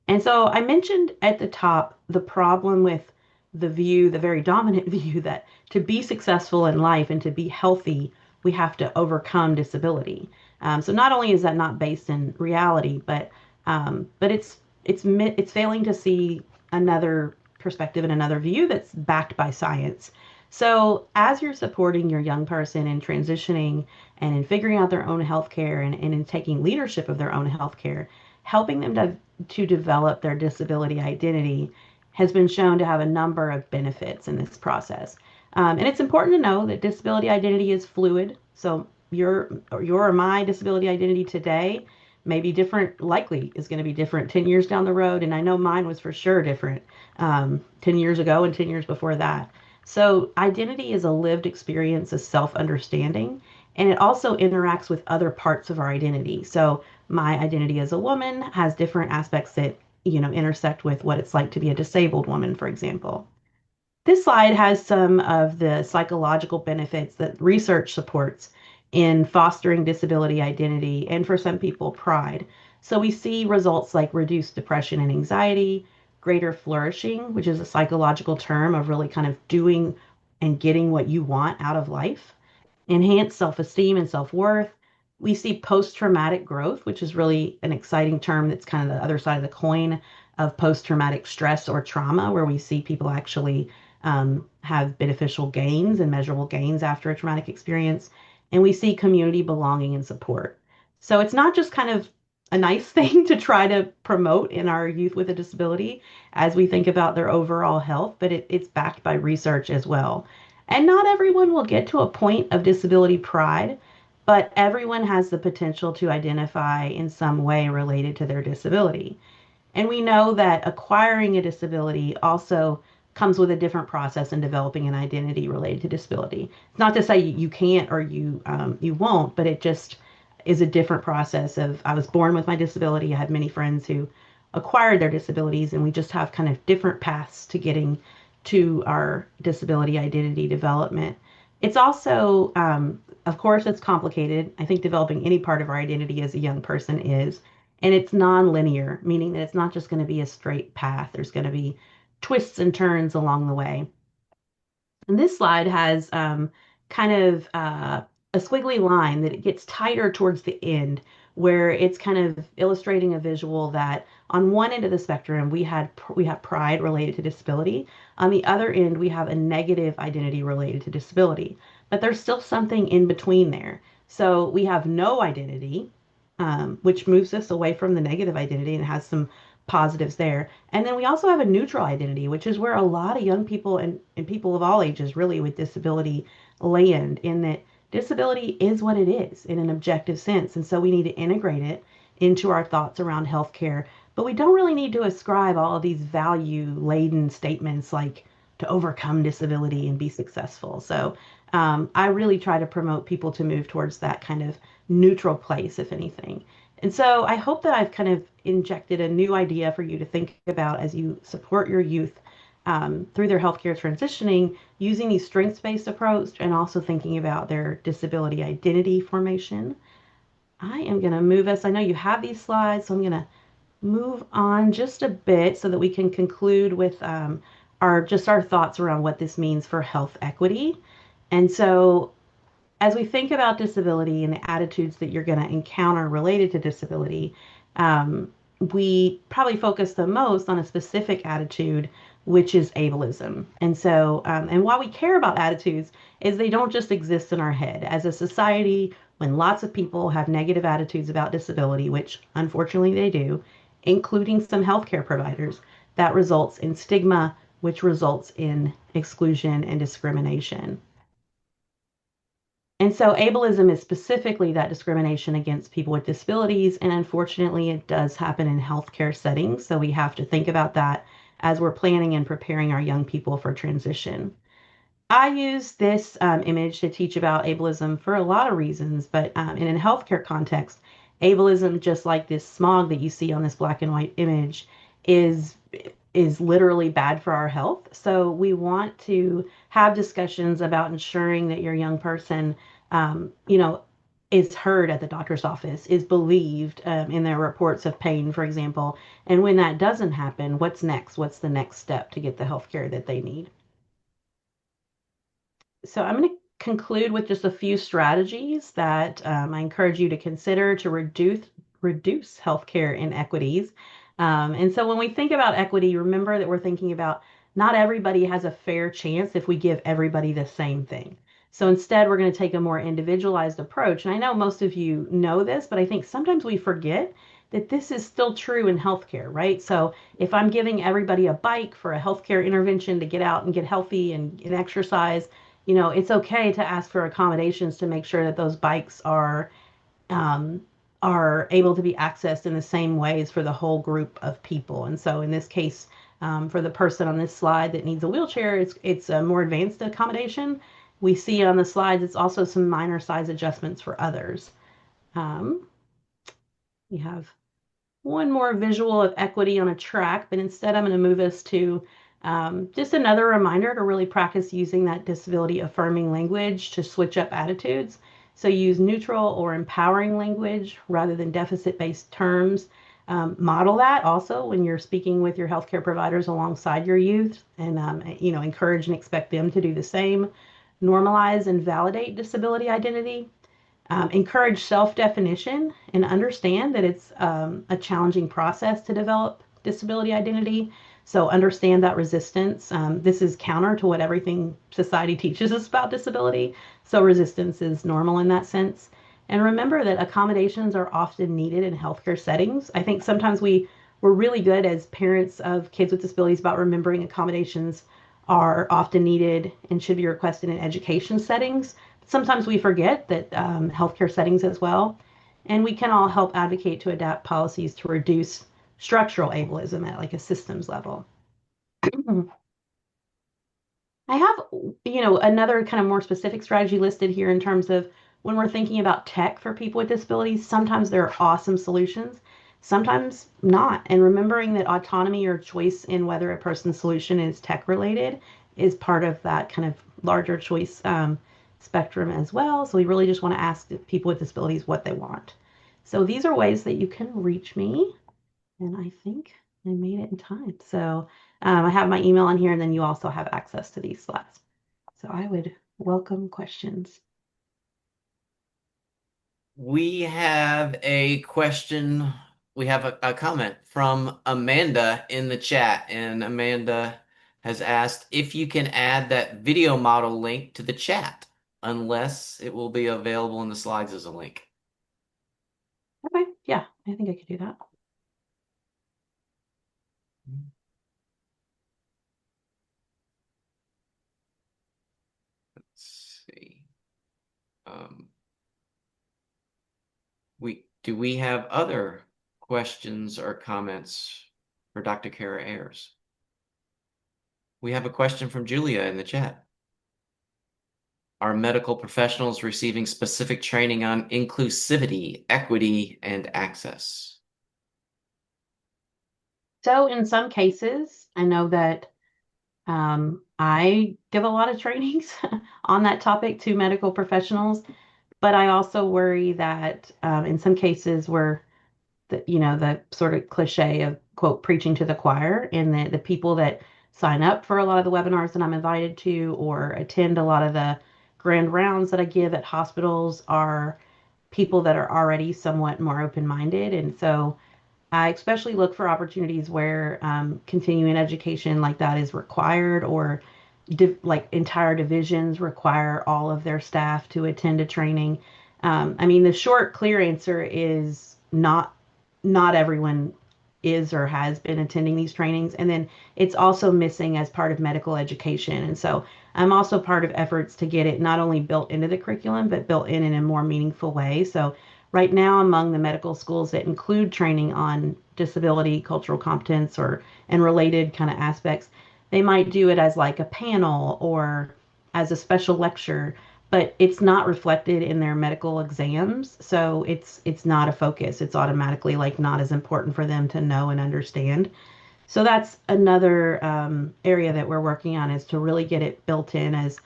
And so I mentioned at the top the problem with the view, the very dominant view, that to be successful in life and to be healthy, we have to overcome disability. So not only is that not based in reality, but it's failing to see another perspective and another view that's backed by science. So as you're supporting your young person in transitioning and in figuring out their own healthcare, and in taking leadership of their own healthcare, helping them to develop their disability identity has been shown to have a number of benefits in this process. And it's important to know that disability identity is fluid. So your or my disability identity today may be different, likely is going to be different 10 years down the road. And I know mine was for sure different 10 years ago and 10 years before that. So identity is a lived experience of self-understanding, and it also interacts with other parts of our identity. So my identity as a woman has different aspects that, intersect with what it's like to be a disabled woman, for example. This slide has some of the psychological benefits that research supports in fostering disability identity, and for some people, pride. So we see results like reduced depression and anxiety, greater flourishing, which is a psychological term of really kind of doing and getting what you want out of life, enhanced self-esteem and self-worth, We see post-traumatic growth, which is really an exciting term that's kind of the other side of the coin of post-traumatic stress or trauma, where we see people actually have beneficial gains and measurable gains after a traumatic experience. And we see community belonging and support. So it's not just kind of a nice thing to try to promote in our youth with a disability as we think about their overall health, but it's backed by research as well. And not everyone will get to a point of disability pride, but everyone has the potential to identify in some way related to their disability. And we know that acquiring a disability also comes with a different process in developing an identity related to disability. It's not to say you can't or you won't, but it just is a different process of I was born with my disability. I had many friends who acquired their disabilities, and we just have kind of different paths to getting to our disability identity development. It's also, of course, it's complicated. I think developing any part of our identity as a young person is. And it's non-linear, meaning that it's not just going to be a straight path. There's going to be twists and turns along the way. And this slide has kind of a squiggly line that it gets tighter towards the end, where it's kind of illustrating a visual that on one end of the spectrum we have pride related to disability. On the other end we have a negative identity related to disability, but there's still something in between there. So we have no identity, which moves us away from the negative identity and has some positives there. And then we also have a neutral identity, which is where a lot of young people and people of all ages really with disability land, in that disability is what it is in an objective sense. And so we need to integrate it into our thoughts around healthcare. But we don't really need to ascribe all of these value-laden statements like to overcome disability and be successful. So I really try to promote people to move towards that kind of neutral place, if anything. And so I hope that I've kind of injected a new idea for you to think about as you support your youth through their healthcare transitioning, using these strengths-based approach and also thinking about their disability identity formation. I am going to move us. I know you have these slides, so I'm going to move on just a bit so that we can conclude with our thoughts around what this means for health equity. And so as we think about disability and the attitudes that you're going to encounter related to disability, we probably focus the most on a specific attitude, which is ableism. And so, and why we care about attitudes is they don't just exist in our head. As a society, when lots of people have negative attitudes about disability, which unfortunately they do, including some healthcare providers, that results in stigma, which results in exclusion and discrimination. And so ableism is specifically that discrimination against people with disabilities, and unfortunately it does happen in healthcare settings, so we have to think about that as we're planning and preparing our young people for transition. I use this image to teach about ableism for a lot of reasons, but in a healthcare context, ableism, just like this smog that you see on this black and white image, is is literally bad for our health. So we want to have discussions about ensuring that your young person, you know, is heard at the doctor's office, is believed in their reports of pain, for example. And when that doesn't happen, what's next? What's the next step to get the health care that they need? So I'm going to conclude with just a few strategies that I encourage you to consider to reduce healthcare inequities. And so when we think about equity, remember that we're thinking about not everybody has a fair chance if we give everybody the same thing. So instead, we're going to take a more individualized approach. And I know most of you know this, but I think sometimes we forget that this is still true in healthcare, right? So if I'm giving everybody a bike for a healthcare intervention to get out and get healthy and exercise, you know, it's okay to ask for accommodations to make sure that those bikes um, are able to be accessed in the same ways for the whole group of people. And so in this case, for the person on this slide that needs a wheelchair, it's a more advanced accommodation. We see on the slides, it's also some minor size adjustments for others. We have one more visual of equity on a track, but instead I'm going to move us to just another reminder to really practice using that disability affirming language to switch up attitudes. So use neutral or empowering language rather than deficit-based terms. Model that also when you're speaking with your healthcare providers alongside your youth, and you know, encourage and expect them to do the same. Normalize and validate disability identity. Encourage self-definition and understand that it's a challenging process to develop disability identity. So understand that resistance. This is counter to what everything society teaches us about disability. So resistance is normal in that sense. And remember that accommodations are often needed in healthcare settings. I think sometimes we're really good as parents of kids with disabilities about remembering accommodations are often needed and should be requested in education settings. Sometimes we forget that healthcare settings as well. And we can all help advocate to adapt policies to reduce structural ableism at like a systems level. I have, another kind of more specific strategy listed here in terms of when we're thinking about tech for people with disabilities, sometimes there are awesome solutions, sometimes not. And remembering that autonomy or choice in whether a person's solution is tech related is part of that kind of larger choice spectrum as well. So we really just want to ask people with disabilities what they want. So these are ways that you can reach me. And I think I made it in time. So I have my email on here, and then you also have access to these slides. So I would welcome questions. We have a question. We have a comment from Amanda in the chat, and Amanda has asked if you can add that video model link to the chat, unless it will be available in the slides as a link. Okay, yeah, I think I could do that. Let's see. Do we have other questions or comments for Dr. Kara Ayers? We have a question from Julia in the chat. Are medical professionals receiving specific training on inclusivity, equity, and access? So in some cases, I know that I give a lot of trainings on that topic to medical professionals, but I also worry that in some cases where the sort of cliche of quote preaching to the choir, and the people that sign up for a lot of the webinars that I'm invited to or attend a lot of the grand rounds that I give at hospitals are people that are already somewhat more open-minded. And so I especially look for opportunities where continuing education like that is required, or like entire divisions require all of their staff to attend a training. I mean, the short, clear answer is not everyone is or has been attending these trainings. And then it's also missing as part of medical education. And so I'm also part of efforts to get it not only built into the curriculum, but built in a more meaningful way. So right now, among the medical schools that include training on disability, cultural competence, and related kind of aspects, they might do it as like a panel or as a special lecture, but it's not reflected in their medical exams. So it's not a focus. It's automatically like not as important for them to know and understand. So that's another area that we're working on, is to really get it built in as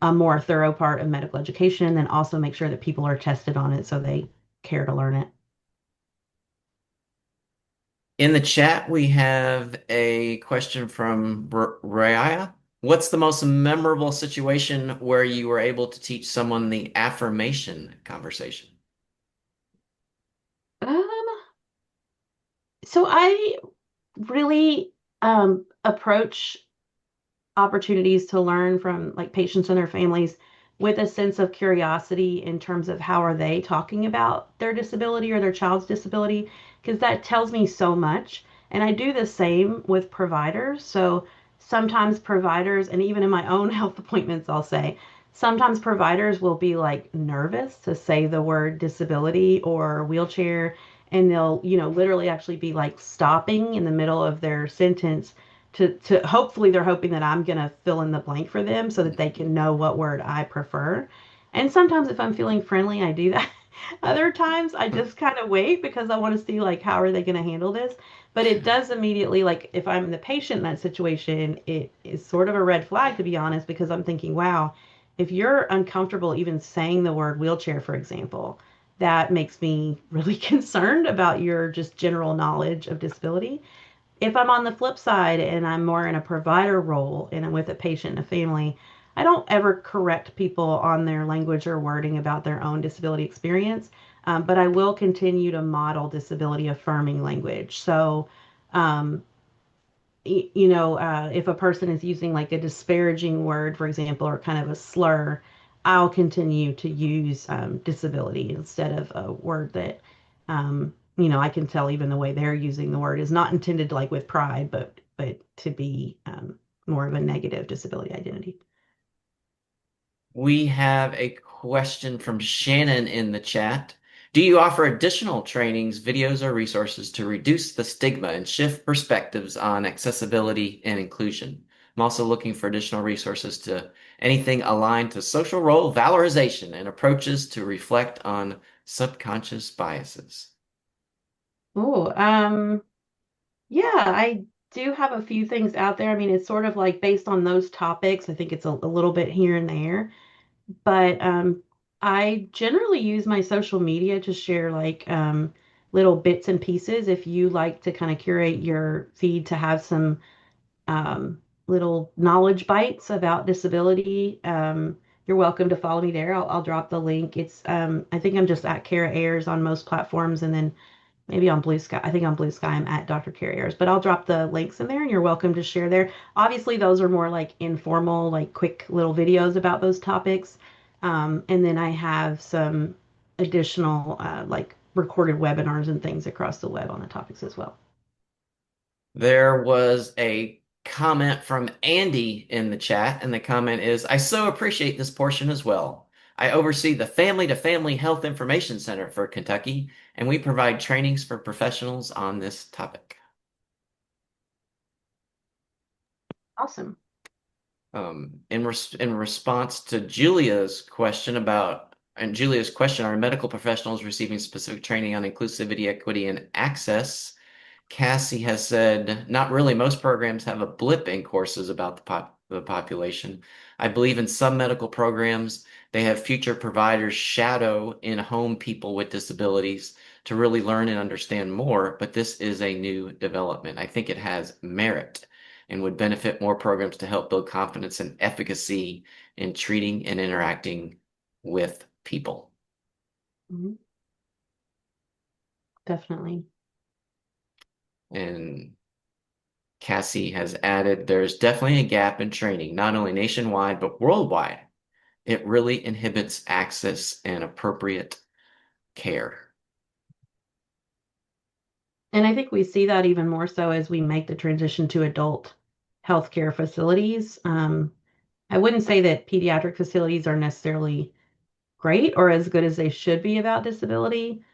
a more thorough part of medical education, and then also make sure that people are tested on it so they care to learn it. In the chat, we have a question from Raya. What's the most memorable situation where you were able to teach someone the affirmation conversation? Um, so I really approach opportunities to learn from like patients and their families with a sense of curiosity in terms of how are they talking about their disability or their child's disability, because that tells me so much. And I do the same with providers. So sometimes providers, and even in my own health appointments, I'll say sometimes providers will be like nervous to say the word disability or wheelchair, and they'll literally actually be like stopping in the middle of their sentence to hopefully they're hoping that I'm gonna fill in the blank for them so that they can know what word I prefer. And sometimes if I'm feeling friendly, I do that. Other times I just kind of wait because I want to see like how are they gonna handle this. But it does immediately, like if I'm the patient in that situation, it is sort of a red flag, to be honest, because I'm thinking, wow, if you're uncomfortable even saying the word wheelchair, for example, that makes me really concerned about your just general knowledge of disability. If I'm on the flip side and I'm more in a provider role and I'm with a patient and a family, I don't ever correct people on their language or wording about their own disability experience, but I will continue to model disability affirming language. So, um, if a person is using like a disparaging word, for example, or kind of a slur, I'll continue to use disability instead of a word that, I can tell even the way they're using the word is not intended to like with pride, but to be more of a negative disability identity. We have a question from Shannon in the chat. Do you offer additional trainings, videos, or resources to reduce the stigma and shift perspectives on accessibility and inclusion? I'm also looking for additional resources to anything aligned to social role valorization and approaches to reflect on subconscious biases. Oh, yeah, I do have a few things out there. I mean, it's sort of like based on those topics. I think it's a little bit here and there. But I generally use my social media to share like little bits and pieces. If you like to kind of curate your feed to have some little knowledge bites about disability, you're welcome to follow me there. I'll drop the link. It's I think I'm just at Kara Ayers on most platforms, and then maybe on Blue Sky. I think on Blue Sky I'm at Dr. Carriers, but I'll drop the links in there and you're welcome to share there. Obviously, those are more like informal, like quick little videos about those topics. And then I have some additional like recorded webinars and things across the web on the topics as well. There was a comment from Andy in the chat, and the comment is, I so appreciate this portion as well. I oversee the Family to Family Health Information Center for Kentucky, and we provide trainings for professionals on this topic. Awesome. In response to Julia's question are medical professionals receiving specific training on inclusivity, equity, and access? Cassie has said, not really. Most programs have a blip in courses about the population. I believe in some medical programs, they have future providers shadow in-home people with disabilities to really learn and understand more, but this is a new development. I think it has merit and would benefit more programs to help build confidence and efficacy in treating and interacting with people. Mhm. Definitely. And Cassie has added, there's definitely a gap in training, not only nationwide, but worldwide. It really inhibits access and appropriate care. And I think we see that even more so as we make the transition to adult healthcare facilities. I wouldn't say that pediatric facilities are necessarily great or as good as they should be about disability,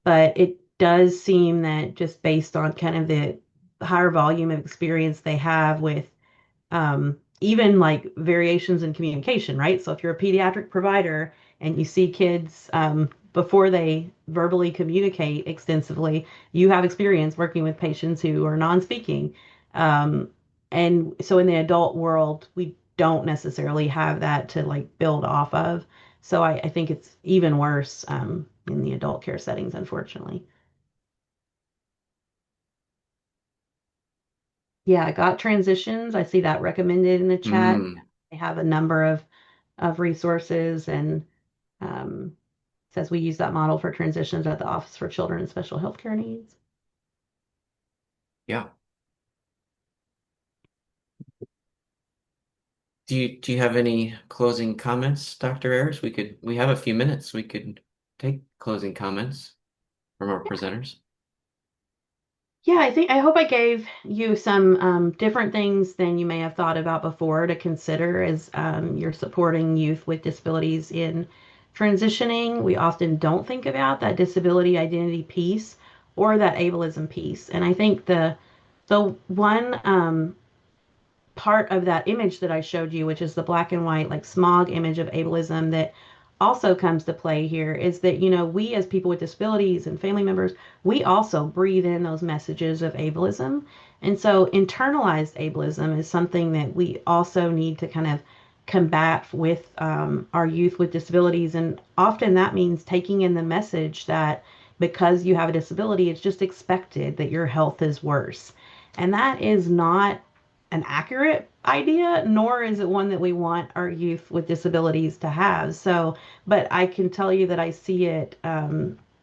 but it does seem that just based on kind of the higher volume of experience they have with even like variations in communication, right? So if you're a pediatric provider and you see kids before they verbally communicate extensively, you have experience working with patients who are non-speaking. Um, and so in the adult world, we don't necessarily have that to like build off of. So I think it's even worse in the adult care settings, unfortunately. Yeah, I got transitions. I see that recommended in the chat. Mm, They have a number of resources and um, says we use that model for transitions at the Office for Children and Special Healthcare Needs. yeah. Do you have any closing comments, Dr. Ayers? We have a few minutes. We could take closing comments from our presenters. Yeah, I hope I gave you some different things than you may have thought about before to consider as you're supporting youth with disabilities in transitioning. We often don't think about that disability identity piece or that ableism piece. And I think the one part of that image that I showed you, which is the black and white, like smog image of ableism that also comes to play here is that, we as people with disabilities and family members, we also breathe in those messages of ableism. And so internalized ableism is something that we also need to kind of combat with our youth with disabilities. And often that means taking in the message that because you have a disability, it's just expected that your health is worse. And that is not an accurate idea, nor is it one that we want our youth with disabilities to have. So, but I can tell you that I see it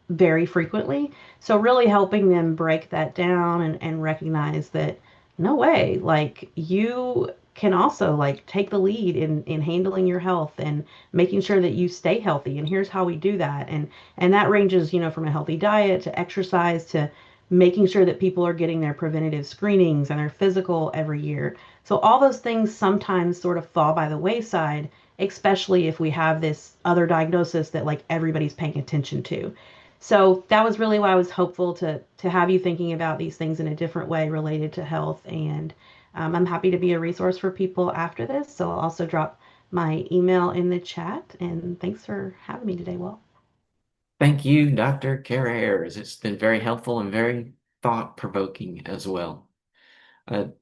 very frequently. So, really helping them break that down and recognize that no way, like you can also like take the lead in handling your health and making sure that you stay healthy, and here's how we do that. And that ranges, you know, from a healthy diet to exercise to making sure that people are getting their preventative screenings and their physical every year. So all those things sometimes sort of fall by the wayside, especially if we have this other diagnosis that like everybody's paying attention to. So that was really why I was hopeful to have you thinking about these things in a different way related to health. And I'm happy to be a resource for people after this. So I'll also drop my email in the chat. And thanks for having me today, Will. Thank you, Dr. Kara Ayers. It's been very helpful and very thought-provoking as well.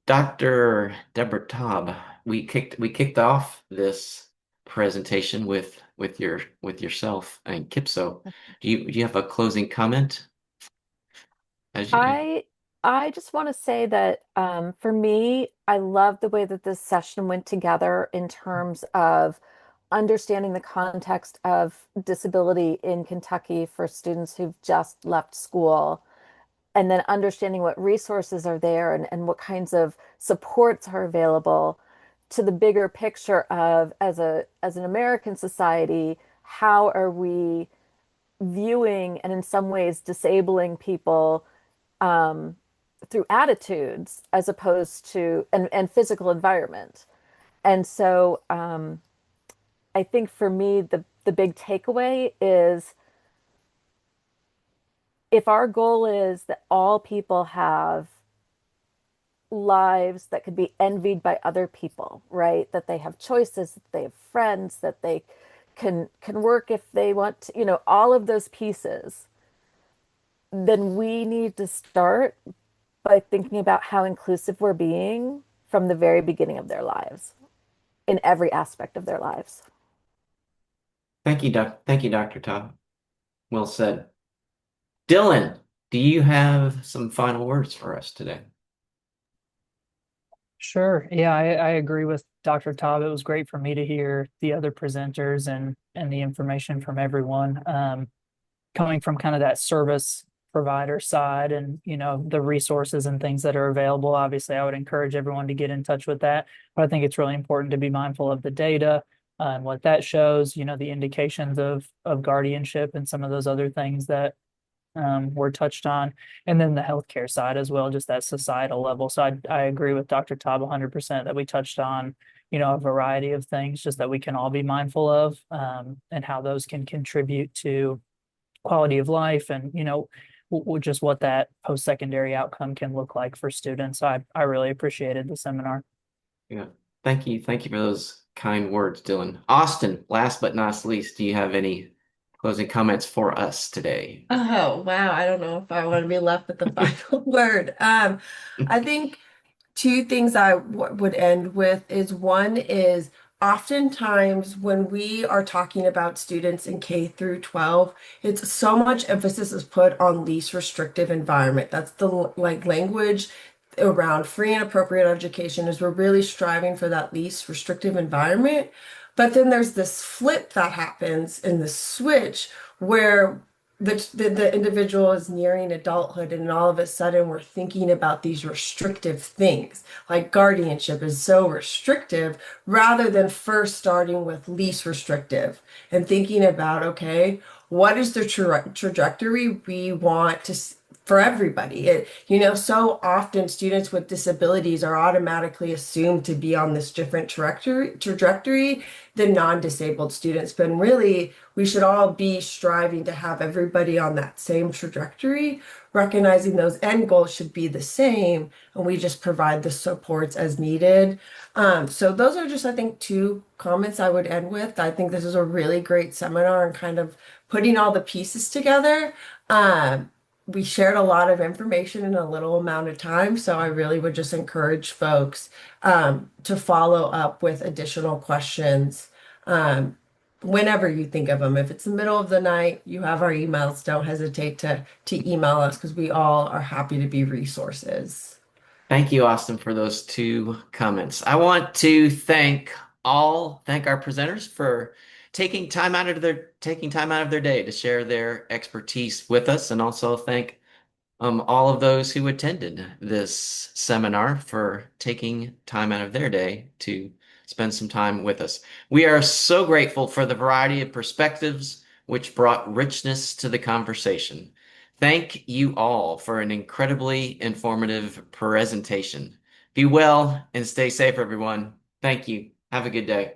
Dr. Deborah Taub, we kicked off this presentation with yourself and Kipso. Do you have a closing comment? As you, I I just want to say that for me, I love the way that this session went together in terms of understanding the context of disability in Kentucky for students who've just left school, and then understanding what resources are there and what kinds of supports are available to the bigger picture of as an American society, how are we viewing and in some ways disabling people um, through attitudes as opposed to and physical environment. And so I think for me, the big takeaway is if our goal is that all people have lives that could be envied by other people, right? That they have choices, that they have friends, that they can work if they want to, all of those pieces, then we need to start by thinking about how inclusive we're being from the very beginning of their lives, in every aspect of their lives. thank you, Dr. Taub. Well said. Dylan, do you have some final words for us today? Sure. Yeah, I agree with Dr. Taub. It was great for me to hear the other presenters and the information from everyone. Coming from kind of that service provider side and the resources and things that are available, obviously I would encourage everyone to get in touch with that, but I think it's really important to be mindful of the data and what that shows, the indications of guardianship and some of those other things that were touched on, and then the healthcare side as well, just that societal level. So I agree with Dr. Taub 100% that we touched on a variety of things just that we can all be mindful of, and how those can contribute to quality of life and just what that post-secondary outcome can look like for students. So I really appreciated the seminar. Yeah. Thank you for those kind words, Dylan. Austin, last but not least, do you have any closing comments for us today? Oh, wow. I don't know if I want to be left with the final word. I think two things I would end with is one is oftentimes when we are talking about students in K through 12, it's so much emphasis is put on least restrictive environment. That's the like language around free and appropriate education is we're really striving for that least restrictive environment. But then there's this flip that happens in the switch where the individual is nearing adulthood and all of a sudden we're thinking about these restrictive things like guardianship is so restrictive rather than first starting with least restrictive and thinking about okay, what is the trajectory we want to for everybody. So often students with disabilities are automatically assumed to be on this different trajectory than non-disabled students, but really we should all be striving to have everybody on that same trajectory, recognizing those end goals should be the same, and we just provide the supports as needed. So those are just, I think, two comments I would end with. I think this is a really great seminar and kind of putting all the pieces together. We shared a lot of information in a little amount of time, so I really would just encourage folks to follow up with additional questions whenever you think of them. If it's the middle of the night, you have our emails. Don't hesitate to email us because we all are happy to be resources. Thank you, Austin, for those two comments. I want to thank our presenters for taking time out of their day to share their expertise with us, and also thank all of those who attended this seminar for taking time out of their day to spend some time with us. We are so grateful for the variety of perspectives which brought richness to the conversation. Thank you all for an incredibly informative presentation. Be well and stay safe, everyone. Thank you. Have a good day.